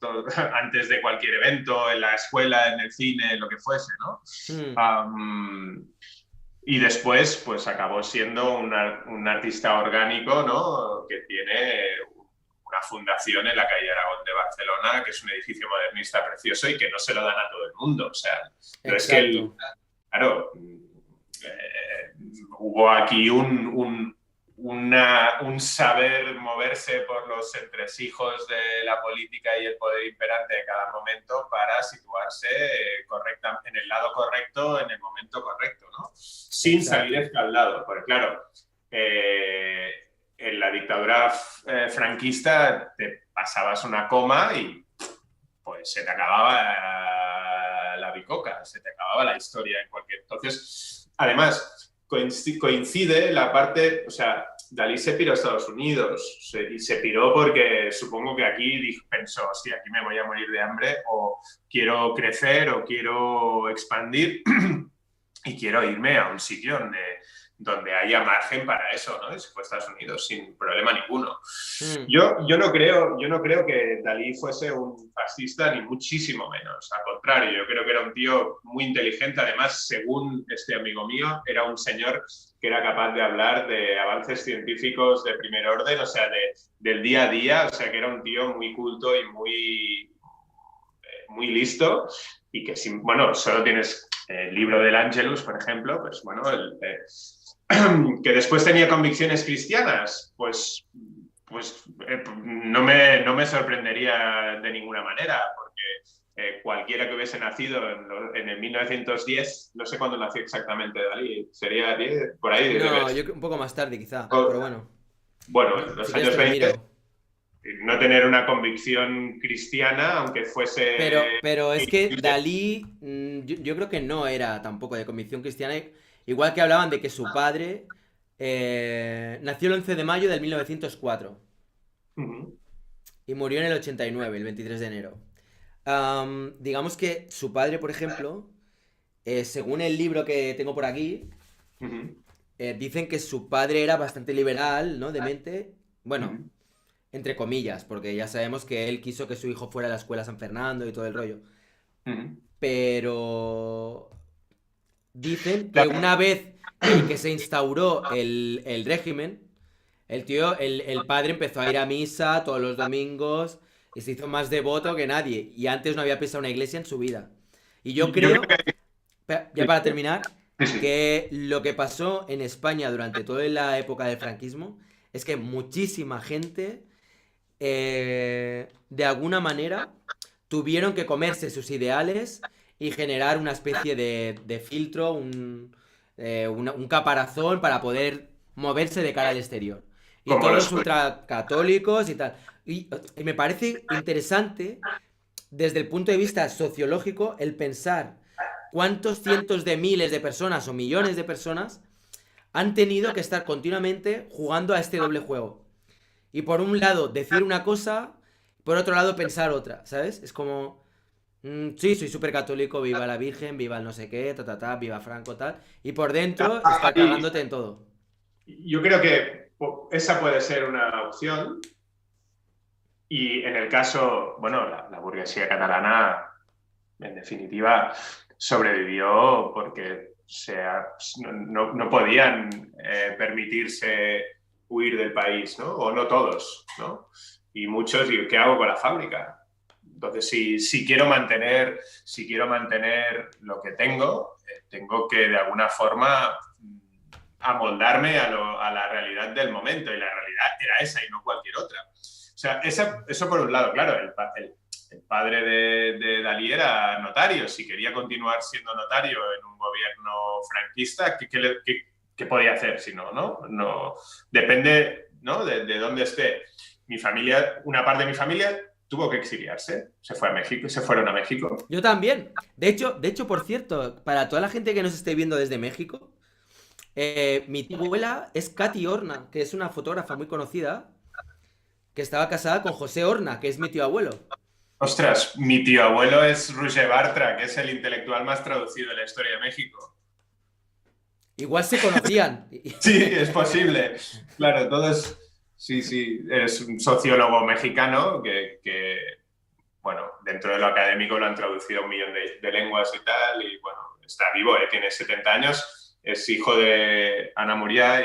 antes de cualquier evento, en la escuela, en el cine, lo que fuese, ¿no? Mm, Y después, pues acabó siendo un artista orgánico, ¿no? Que tiene una fundación en la calle Aragón de Barcelona, que es un edificio modernista precioso y que no se lo dan a todo el mundo. O sea, no es que exacto. claro, hubo aquí un saber moverse por los entresijos de la política y el poder imperante de cada momento para situarse en el lado correcto en el momento correcto, ¿no? Sin salir Exacto. escaldado. Porque claro, en la dictadura franquista te pasabas una coma y pues se te acababa la bicoca, se te acababa la historia en cualquier... Entonces, además, coincide la parte, o sea, Dalí se piró a Estados Unidos y se piró porque supongo que aquí pensó, hostia, aquí me voy a morir de hambre o quiero crecer o quiero expandir y quiero irme a un sitio donde haya margen para eso, ¿no? Y se fue a Estados Unidos sin problema ninguno. Mm, Yo no creo que Dalí fuese un fascista, ni muchísimo menos. Al contrario, yo creo que era un tío muy inteligente. Además, según este amigo mío, era un señor que era capaz de hablar de avances científicos de primer orden, o sea, del día a día, o sea, que era un tío muy culto y muy listo y que, bueno, solo tienes el libro del Angelus, por ejemplo, pues bueno, que después tenía convicciones cristianas, pues no me sorprendería de ninguna manera, porque cualquiera que hubiese nacido en el 1910, no sé cuándo nació exactamente Dalí, sería 10, por ahí debe no, ser. yo un poco más tarde quizá, pero bueno. Bueno, en Si los quieres años te lo 20, miro. no tener una convicción cristiana, aunque fuese... Pero es que Dalí, yo creo que no era tampoco de convicción cristiana. Igual que hablaban de que su padre nació el 11 de mayo del 1904 Uh-huh. y murió en el 89, el 23 de enero. Digamos que su padre, por ejemplo, según el libro que tengo por aquí, Uh-huh. dicen que su padre era bastante liberal, ¿no? De mente. Bueno, Uh-huh. entre comillas, porque ya sabemos que él quiso que su hijo fuera a la escuela San Fernando y todo el rollo. Uh-huh. Pero dicen que La- una vez que se instauró el régimen, el padre empezó a ir a misa todos los domingos y se hizo más devoto que nadie. Y antes no había pisado una iglesia en su vida. Y yo Yo creo creo, ya para que... terminar, Sí, sí. que lo que pasó en España durante toda la época del franquismo es que muchísima gente, de alguna manera, tuvieron que comerse sus ideales y generar una especie de filtro, un caparazón para poder moverse de cara al exterior. Y Como los... todos ultracatólicos y tal. Y me parece interesante, desde el punto de vista sociológico, el pensar cuántos cientos de miles de personas o millones de personas han tenido que estar continuamente jugando a este doble juego. Y por un lado decir una cosa, por otro lado pensar otra, ¿sabes? Es como, sí, soy súper católico, viva la Virgen, viva el no sé qué, viva Franco, tal. Y por dentro está Ahí, cagándote en todo. yo creo que esa puede ser una opción y en el caso, bueno, la burguesía catalana en definitiva sobrevivió porque no podían permitirse huir del país, ¿no? O no todos, ¿no? Y muchos, digo, ¿qué hago con la fábrica? Entonces, si quiero mantener lo que tengo, tengo que de alguna forma amoldarme a la realidad del momento y la realidad era esa y no cualquier otra. O sea, eso por un lado, claro, el padre de Dalí era notario. Si quería continuar siendo notario en un gobierno franquista, ¿qué podía hacer si no, no? No depende, ¿no? de dónde esté. Mi familia, una parte de mi familia tuvo que exiliarse, se fue a México, se fueron a México. Yo también. De hecho, por cierto, para toda la gente que nos esté viendo desde México, mi tía abuela es Katy Horna, que es una fotógrafa muy conocida, que estaba casada con José Horna, que es mi tío abuelo. Ostras, mi tío abuelo es Roger Bartra, que es el intelectual más traducido de la historia de México. Igual se conocían. Sí, es posible. Claro, todos... Sí, sí, es un sociólogo mexicano que, bueno, dentro de lo académico lo han traducido a 1 millón de lenguas y tal, y bueno, está vivo, tiene 70 años, es hijo de Ana Muriá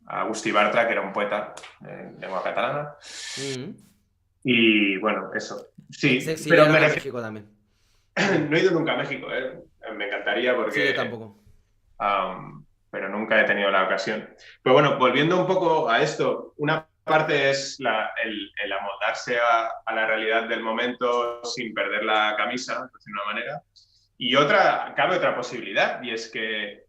Agustí Bartra, que era un poeta en lengua catalana. Mm. Y bueno, eso. Sí, Se pero exiliaron a México también. no he ido nunca a México, me encantaría Sí, yo porque... tampoco. pero nunca he tenido la ocasión. Pero bueno, volviendo un poco a esto, una parte es el amoldarse a la realidad del momento sin perder la camisa, de una manera. Y cabe otra posibilidad, y es que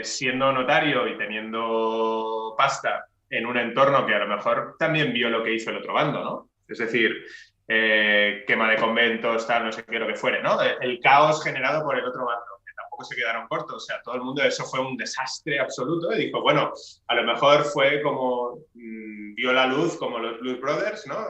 siendo notario y teniendo pasta en un entorno que a lo mejor también vio lo que hizo el otro bando, ¿no? Es decir, quema de conventos, tal, no sé qué, lo que fuere, ¿no? El caos generado por el otro bando. Tampoco se quedaron cortos, o sea, todo el mundo, eso fue un desastre absoluto y dijo, bueno, a lo mejor fue como vio la luz como los Blues Brothers, ¿no?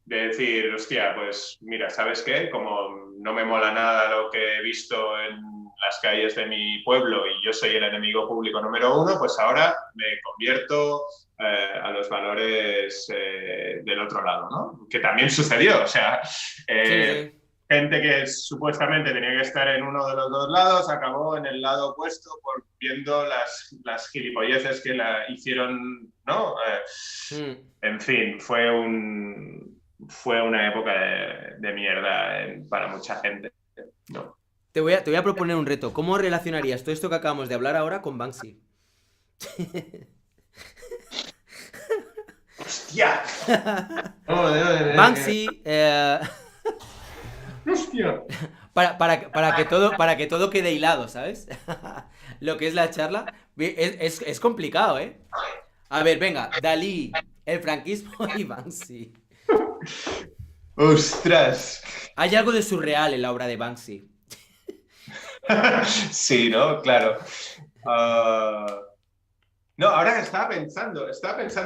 De decir, hostia, pues mira, ¿sabes qué? Como no me mola nada lo que he visto en las calles de mi pueblo y yo soy el enemigo público número 1, pues ahora me convierto a los valores del otro lado, ¿no? Que también sucedió, o sea... Sí, sí. Gente que supuestamente tenía que estar en uno de los dos lados acabó en el lado opuesto por viendo las gilipolleces que la hicieron, ¿no? En fin, fue una época de mierda para mucha gente, ¿no? Te voy a proponer un reto. ¿Cómo relacionarías todo esto que acabamos de hablar ahora con Banksy? ¡Hostia! Banksy, ¡Hostia! para que todo quede hilado, ¿sabes? Lo que es la charla. Es complicado, ¿eh? A ver, venga, Dalí, el franquismo y Banksy. ¡Ostras! Hay algo de surreal en la obra de Banksy. Sí, ¿no? Claro. No, ahora que estaba pensando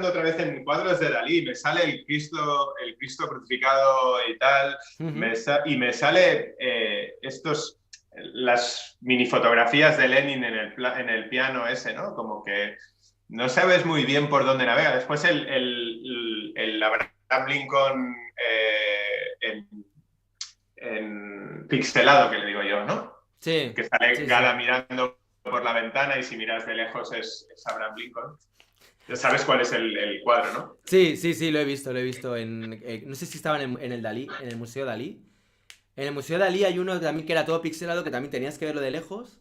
otra vez en cuadros de Dalí, me sale el Cristo crucificado y tal, y me sale las mini fotografías de Lenin en el piano ese, ¿no? Como que no sabes muy bien por dónde navega. Después el Abraham Lincoln en pixelado, que le digo yo, ¿no? Sí. Que sale Sí, Gala sí. mirando por la ventana y si miras de lejos es Abraham Lincoln. Ya sabes cuál es el cuadro, ¿no? Sí, lo he visto no sé si estaban en el Dalí, en el Museo Dalí. En el Museo Dalí hay uno también que era todo pixelado, que también tenías que verlo de lejos.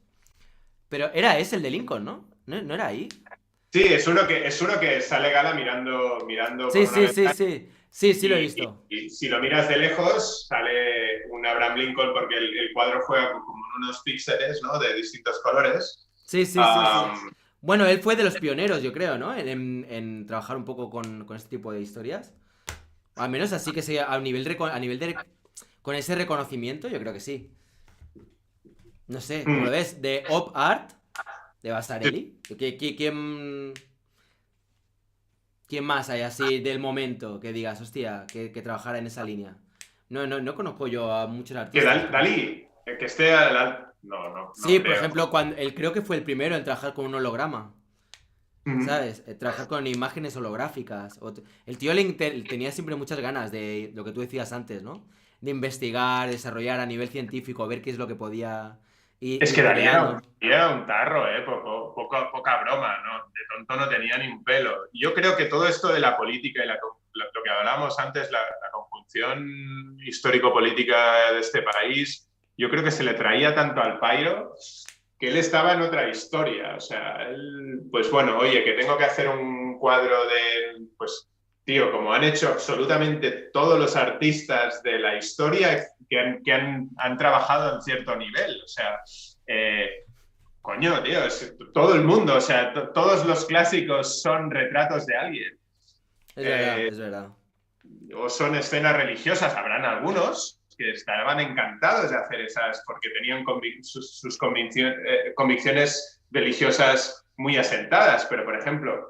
Pero era ese el de Lincoln, ¿no? ¿No era ahí? Sí, es uno que sale Gala mirando Sí, por una sí, sí, ventana. sí. Sí, lo he visto. Y si lo miras de lejos, sale un Abraham Lincoln porque el cuadro juega como en unos píxeles, ¿no? De distintos colores. Sí. Bueno, él fue de los pioneros, yo creo, ¿no? En trabajar un poco con este tipo de historias. Al menos así que sea a nivel de con ese reconocimiento, yo creo que sí. No sé, ¿cómo lo ves? De Op Art, de Basarelli. ¿Quién más hay así del momento que digas, hostia, que trabajara en esa línea? No conozco yo a muchos Que artistas. Dalí, que esté no Sí, por creo. ejemplo, él creo que fue el primero en trabajar con un holograma. ¿Sabes? Trabajar con imágenes holográficas. El tío tenía siempre muchas ganas de lo que tú decías antes, ¿no? De investigar, desarrollar a nivel científico, ver qué es lo que podía Es que ir Dalí creando. era un tarro, poca broma, ¿no? De tonto no tenía ni un pelo. Yo creo que todo esto de la política y lo que hablábamos antes, la conjunción histórico-política de este país, yo creo que se le traía tanto al pairo que él estaba en otra historia. O sea, él, pues bueno, oye, que tengo que hacer un cuadro pues, tío, como han hecho absolutamente todos los artistas de la historia que han trabajado en cierto nivel. O sea, coño, tío, todo el mundo, o sea, todos los clásicos son retratos de alguien. Es verdad, es verdad. O son escenas religiosas, habrán algunos que estaban encantados de hacer esas porque tenían sus convicciones religiosas muy asentadas, pero por ejemplo,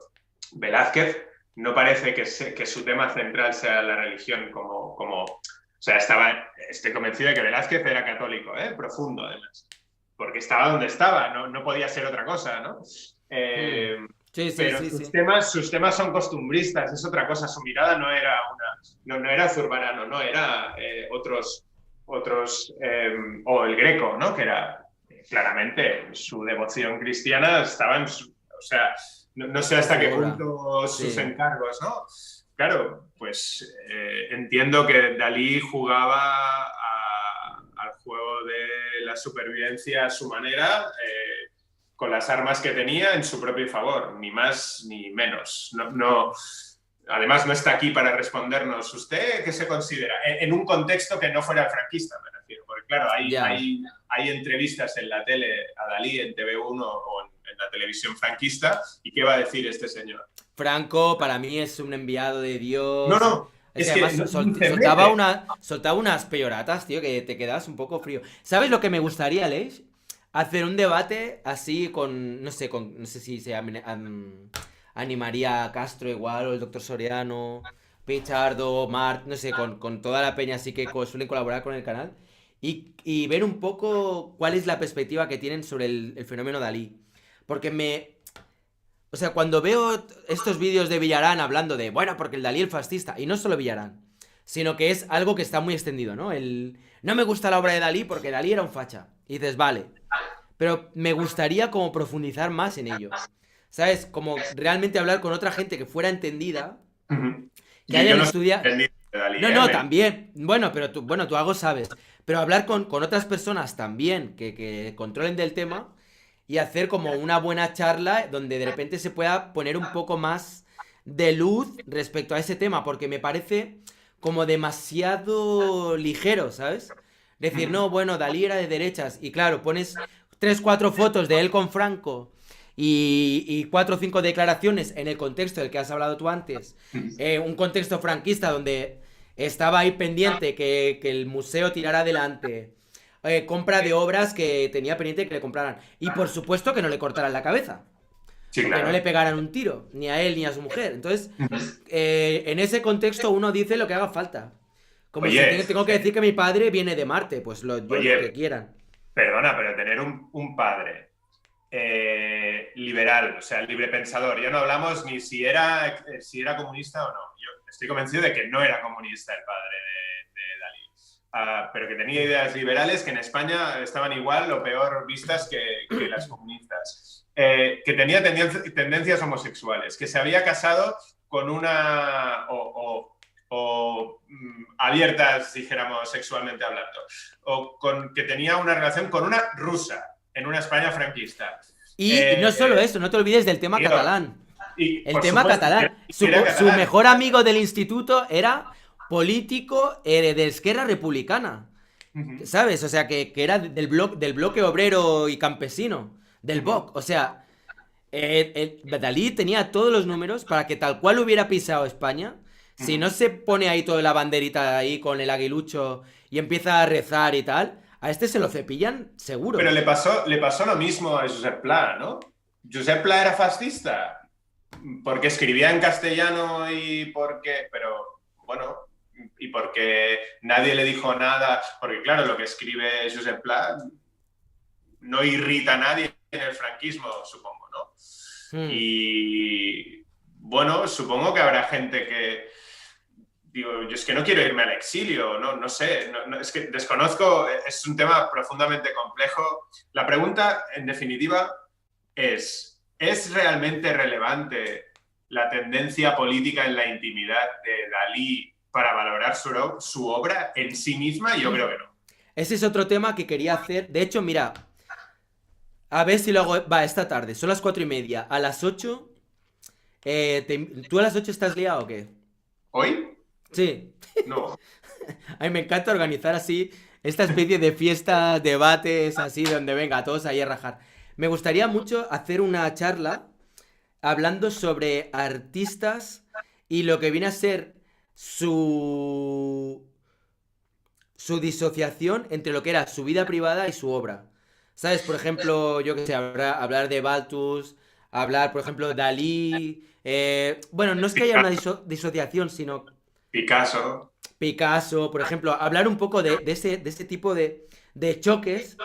Velázquez no parece que su tema central sea la religión o sea, estoy convencido de que Velázquez era católico, profundo además, porque estaba donde estaba, no podía ser otra cosa, ¿no? Sí, sí, Pero sí, sí. sus temas son costumbristas, es otra cosa. Su mirada no era no era zurbarano, no era otros, o el Greco, ¿no? Que era claramente su devoción cristiana estaba o sea, no sé hasta qué punto sus encargos, ¿no? Claro, pues entiendo que Dalí jugaba al juego de la supervivencia a su manera, con las armas que tenía en su propio favor, ni más ni menos. Además, no está aquí para respondernos, ¿usted qué se considera? En un contexto que no fuera franquista, me refiero. Porque claro, hay entrevistas en la tele a Dalí, en TV1 o en la televisión franquista, ¿y qué va a decir este señor? Franco para mí es un enviado de Dios. No, es que además soltaba unas peyoratas, tío, que te quedas un poco frío. ¿Sabes lo que me gustaría, Leish? Hacer un debate así no sé si se animaría a Castro igual, o el doctor Soriano, Pichardo, Mart, no sé, con toda la peña así que suelen colaborar con el canal. Y ver un poco cuál es la perspectiva que tienen sobre el fenómeno Dalí. Porque o sea, cuando veo estos vídeos de Villarán hablando de, bueno, porque el Dalí es fascista, y no solo Villarán, sino que es algo que está muy extendido, ¿no? No me gusta la obra de Dalí porque Dalí era un facha. Y dices, vale. Pero me gustaría como profundizar más en ello. ¿Sabes? Como realmente hablar con otra gente que fuera entendida, que hayan estudiado... No, también. Bueno, pero tú algo sabes. Pero hablar con otras personas también que controlen del tema y hacer como una buena charla donde de repente se pueda poner un poco más de luz respecto a ese tema, porque me parece como demasiado ligero, ¿sabes? Decir, no, bueno, Dalí era de derechas y claro, pones 3, 4 fotos de él con Franco y 4 o 5 declaraciones en el contexto del que has hablado tú antes, un contexto franquista donde estaba ahí pendiente que el museo tirara adelante, compra de obras que tenía pendiente que le compraran. Y por supuesto que no le cortaran la cabeza. Sí, porque claro. no le pegaran un tiro, ni a él ni a su mujer. Entonces, en ese contexto uno dice lo que haga falta. Como si tengo que decir que mi padre viene de Marte, pues lo que quieran. Perdona, pero tener un padre liberal, o sea, libre pensador, ya no hablamos ni si era comunista o no. Yo estoy convencido de que no era comunista el padre de Dalí, pero que tenía ideas liberales que en España estaban igual o peor vistas que las comunistas, que tenía tendencias homosexuales, que se había casado con una abiertas, dijéramos, sexualmente hablando, o que tenía una relación con una rusa en una España franquista. Y no solo eso, no te olvides del tema catalán. El tema supuesto, catalán. Su mejor amigo del instituto era político de Esquerra Republicana. ¿Sabes? O sea, que era del bloque obrero y campesino. Del BOC. O sea, Dalí tenía todos los números para que tal cual hubiera pisado España. Si no se pone ahí toda la banderita ahí con el aguilucho y empieza a rezar y tal, a este se lo cepillan seguro. Pero le pasó lo mismo a Josep Pla, ¿no? Josep Pla era fascista porque escribía en castellano pero bueno, y porque nadie le dijo nada, porque claro, lo que escribe Josep Pla no irrita a nadie en el franquismo, supongo, ¿no? Y bueno, supongo que habrá gente que digo, yo es que no quiero irme al exilio, no sé, es que desconozco, es un tema profundamente complejo. La pregunta, en definitiva, ¿es realmente relevante la tendencia política en la intimidad de Dalí para valorar su obra en sí misma? Yo creo que no. Ese es otro tema que quería hacer. De hecho, mira, a ver si lo hago. Va, esta tarde, son las 4:30. A las 8. ¿Tú a las 8 estás liado o qué? ¿Hoy? Sí. No. A mí me encanta organizar así esta especie de fiestas, debates, así, donde venga, todos ahí a rajar. Me gustaría mucho hacer una charla hablando sobre artistas y lo que viene a ser su su disociación entre lo que era su vida privada y su obra. ¿Sabes? Por ejemplo, yo que sé, hablar de Baltus, hablar, por ejemplo, de Dalí. Bueno, no es que haya una disociación, sino Picasso. Picasso, por ejemplo, hablar un poco de ese tipo de choques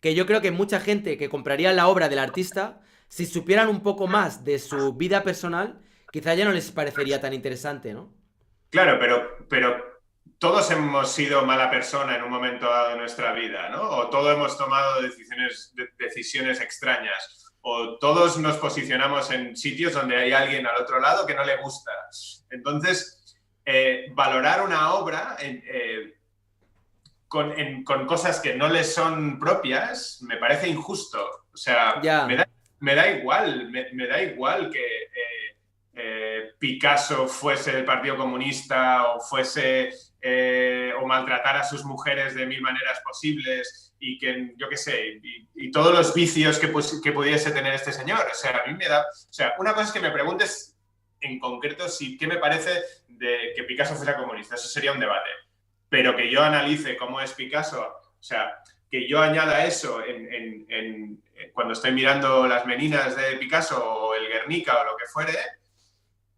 que yo creo que mucha gente que compraría la obra del artista, si supieran un poco más de su vida personal, quizá ya no les parecería tan interesante, ¿no? Claro, pero todos hemos sido mala persona en un momento dado de nuestra vida, ¿no? O todos hemos tomado decisiones extrañas. O todos nos posicionamos en sitios donde hay alguien al otro lado que no le gusta. Entonces, valorar una obra con cosas que no les son propias me parece injusto. O sea, Ya, me da igual, me da igual que Picasso fuese del Partido Comunista o fuese o maltratara a sus mujeres de mil maneras posibles y que, yo qué sé, y todos los vicios que pudiese tener este señor. O sea, a mí me da... O sea, una cosa es que me preguntes en concreto qué me parece de que Picasso fuera comunista. Eso sería un debate. Pero que yo analice cómo es Picasso, o sea, que yo añada eso cuando estoy mirando las Meninas de Picasso o el Guernica o lo que fuere,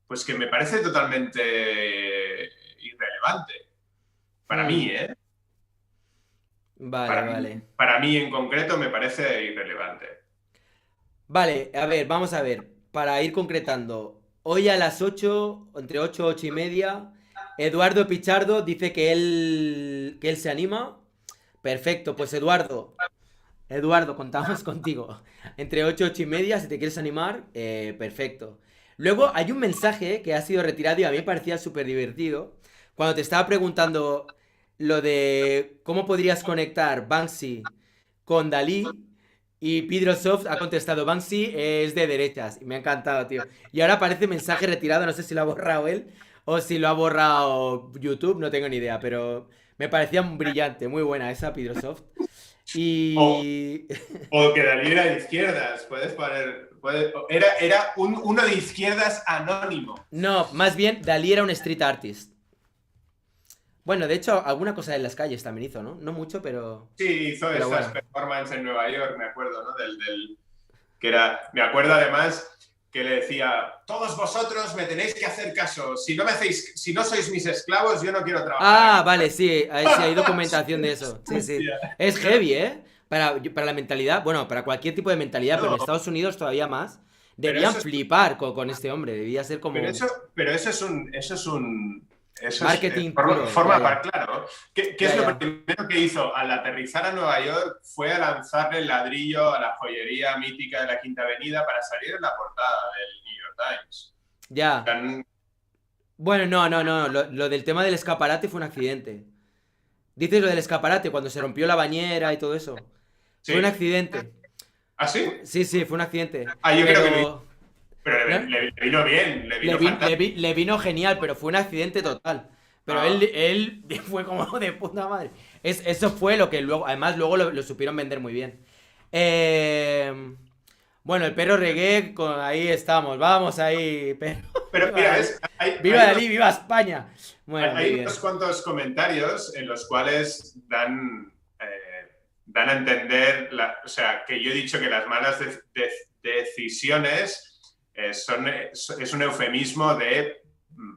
pues que me parece totalmente irrelevante. Para mí, mm, ¿eh? vale, vale. Para mí en concreto me parece irrelevante. Vale, a ver, vamos a ver. Para ir concretando. Hoy a las 8, entre 8 y 8 y media, Eduardo Pichardo dice que él se anima. Perfecto, pues Eduardo, contamos contigo. Entre 8 y 8 y media, si te quieres animar, perfecto. Luego hay un mensaje que ha sido retirado y a mí me parecía súper divertido. Cuando te estaba preguntando lo de cómo podrías conectar Banksy con Dalí. Y Pidrosoft ha contestado, Banksy es de derechas. Y me ha encantado, tío. Y ahora aparece mensaje retirado, no sé si lo ha borrado él o si lo ha borrado YouTube, no tengo ni idea, pero me parecía brillante, muy buena esa Pidrosoft. O, Y... o que Dalí era de izquierdas, puedes poner... Era uno de izquierdas anónimo. No, más bien Dalí era un street artist. Bueno, de hecho, alguna cosa en las calles también hizo, ¿no? No mucho, pero... Sí, hizo Pero esas bueno. performances en Nueva York, me acuerdo, ¿no? Que era, me acuerdo además que le decía, todos vosotros me tenéis que hacer caso, si no sois mis esclavos, yo no quiero trabajar Ah, aquí. vale, sí, sí, hay documentación de eso. Sí, sí. Hostia. Es heavy, ¿eh? Para la mentalidad, bueno, para cualquier tipo de mentalidad, pero en No, Estados Unidos todavía más. pero Debían eso es, flipar con este hombre, debía ser pero como eso, pero eso es, marketing puro, ya, forma ya, para, claro. ¿Qué es ya, lo ya. primero que hizo al aterrizar a Nueva York? Fue a lanzarle el ladrillo a la joyería mítica de la Quinta Avenida para salir en la portada del New York Times. Ya. Tan- Bueno, no, no, no, lo del tema del escaparate fue un accidente. Dices lo del escaparate, cuando se rompió la bañera y todo eso. Fue un Sí. accidente. ¿Ah, sí? Sí, sí, fue un accidente. Ah, yo creo que Pero... pero ¿no? le vino bien, le vino fantástico. Le vino genial, pero fue un accidente total. Pero Ah, él fue como de puta madre. Eso fue lo que luego, además luego lo supieron vender muy bien. Bueno, el perro reggae, ahí estamos, vamos ahí, perro. pero Viva mira, Dalí, ¿ves? viva Dalí, viva España. Bueno, muy Hay bien. unos cuantos comentarios en los cuales dan a entender, o sea, que yo he dicho que las malas decisiones es un eufemismo de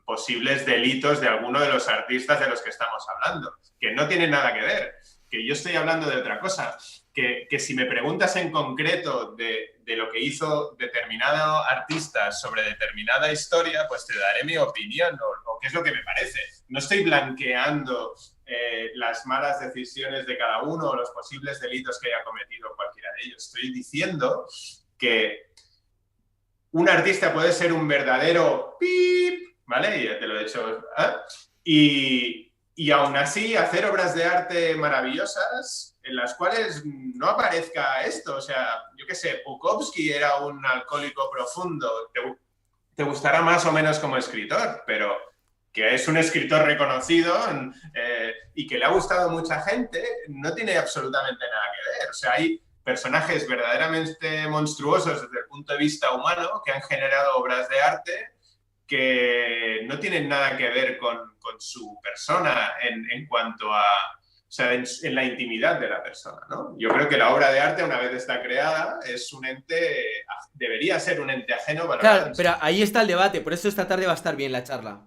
posibles delitos de alguno de los artistas de los que estamos hablando, que no tienen nada que ver, que yo estoy hablando de otra cosa, que si me preguntas en concreto de lo que hizo determinado artista sobre determinada historia, pues te daré mi opinión o qué es lo que me parece. No estoy blanqueando las malas decisiones de cada uno o los posibles delitos que haya cometido cualquiera de ellos. Estoy diciendo que un artista puede ser un verdadero pip, ¿vale? Y ya te lo he dicho. Y aún así hacer obras de arte maravillosas en las cuales no aparezca esto. O sea, yo qué sé, Bukowski era un alcohólico profundo. Te gustará más o menos como escritor, pero que es un escritor reconocido y que le ha gustado a mucha gente, no tiene absolutamente nada que ver. O sea, hay personajes verdaderamente monstruosos desde el punto de vista humano que han generado obras de arte que no tienen nada que ver con su persona en cuanto a, o sea, en la intimidad de la persona, ¿no? Yo creo que la obra de arte, una vez está creada, es un ente, debería ser un ente ajeno valorado Claro, en sí. pero ahí está el debate, por eso esta tarde va a estar bien la charla.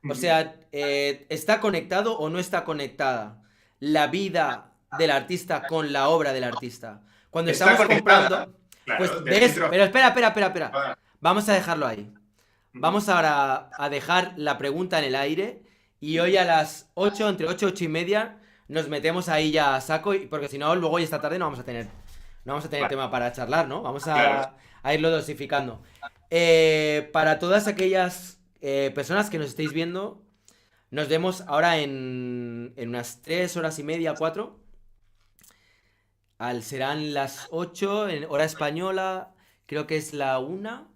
O Ujú. sea, ¿está conectado o no está conectada la vida del artista con la obra del artista? Cuando Está estamos conectada, comprando, claro, pues de de eso, dentro. pero espera. Vamos a dejarlo ahí. Ujú. Vamos ahora a dejar la pregunta en el aire y hoy a las 8, entre 8 y 8 y media, nos metemos ahí ya a saco, porque si no, luego hoy esta tarde no vamos a tener Vale, tema para charlar, ¿no? Vamos claro. a irlo dosificando. Para todas aquellas personas que nos estéis viendo, nos vemos ahora en unas 3 horas y media, 4. Serán las 8 en hora española, creo que es la una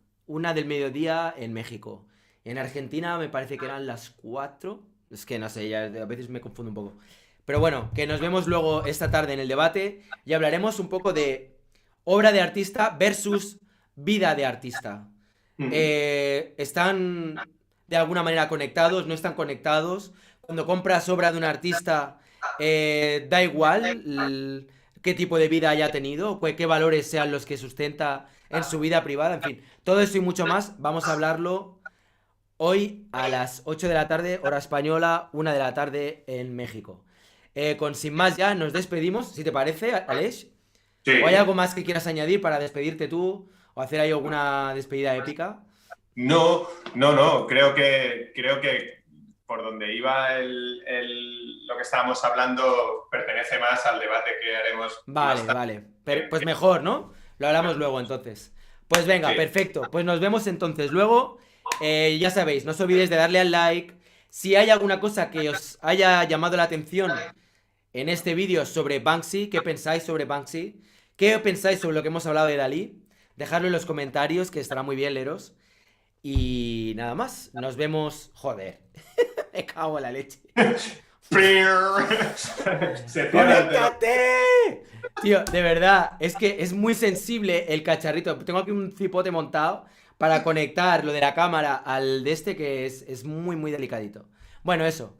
del mediodía en México. En Argentina me parece que eran las 4. Es que no sé, ya a veces me confundo un poco. Pero bueno, que nos vemos luego esta tarde en el debate y hablaremos un poco de obra de artista versus vida de artista. Ujú. ¿Están de alguna manera conectados? ¿No están conectados? Cuando compras obra de un artista, da igual qué tipo de vida haya tenido, qué valores sean los que sustenta en su vida privada, en fin. Todo eso y mucho más, vamos a hablarlo hoy a las 8 de la tarde, hora española, 1 de la tarde en México. Con sin más ya, nos despedimos, si te parece, Aleix. ¿O hay Sí. algo más que quieras añadir para despedirte tú? ¿O hacer ahí alguna despedida épica? No, no, creo que por donde iba lo que estábamos hablando pertenece más al debate que haremos más Vale, tarde. vale. Pues mejor, ¿no? Lo hablamos luego entonces. Pues venga, Sí, perfecto. Pues nos vemos entonces luego. Ya sabéis, no os olvidéis de darle al like. Si hay alguna cosa que os haya llamado la atención en este vídeo sobre Banksy, ¿qué pensáis sobre Banksy? ¿Qué pensáis sobre lo que hemos hablado de Dalí? Dejadlo en los comentarios, que estará muy bien leeros. Y nada más, nos vemos. Joder, me cago en la leche. se cierra el telón. ¡Conéctate! Tío, de verdad, es que es muy sensible el cacharrito. Tengo aquí un cipote montado para conectar lo de la cámara al de este que es muy, muy delicadito. Bueno, eso.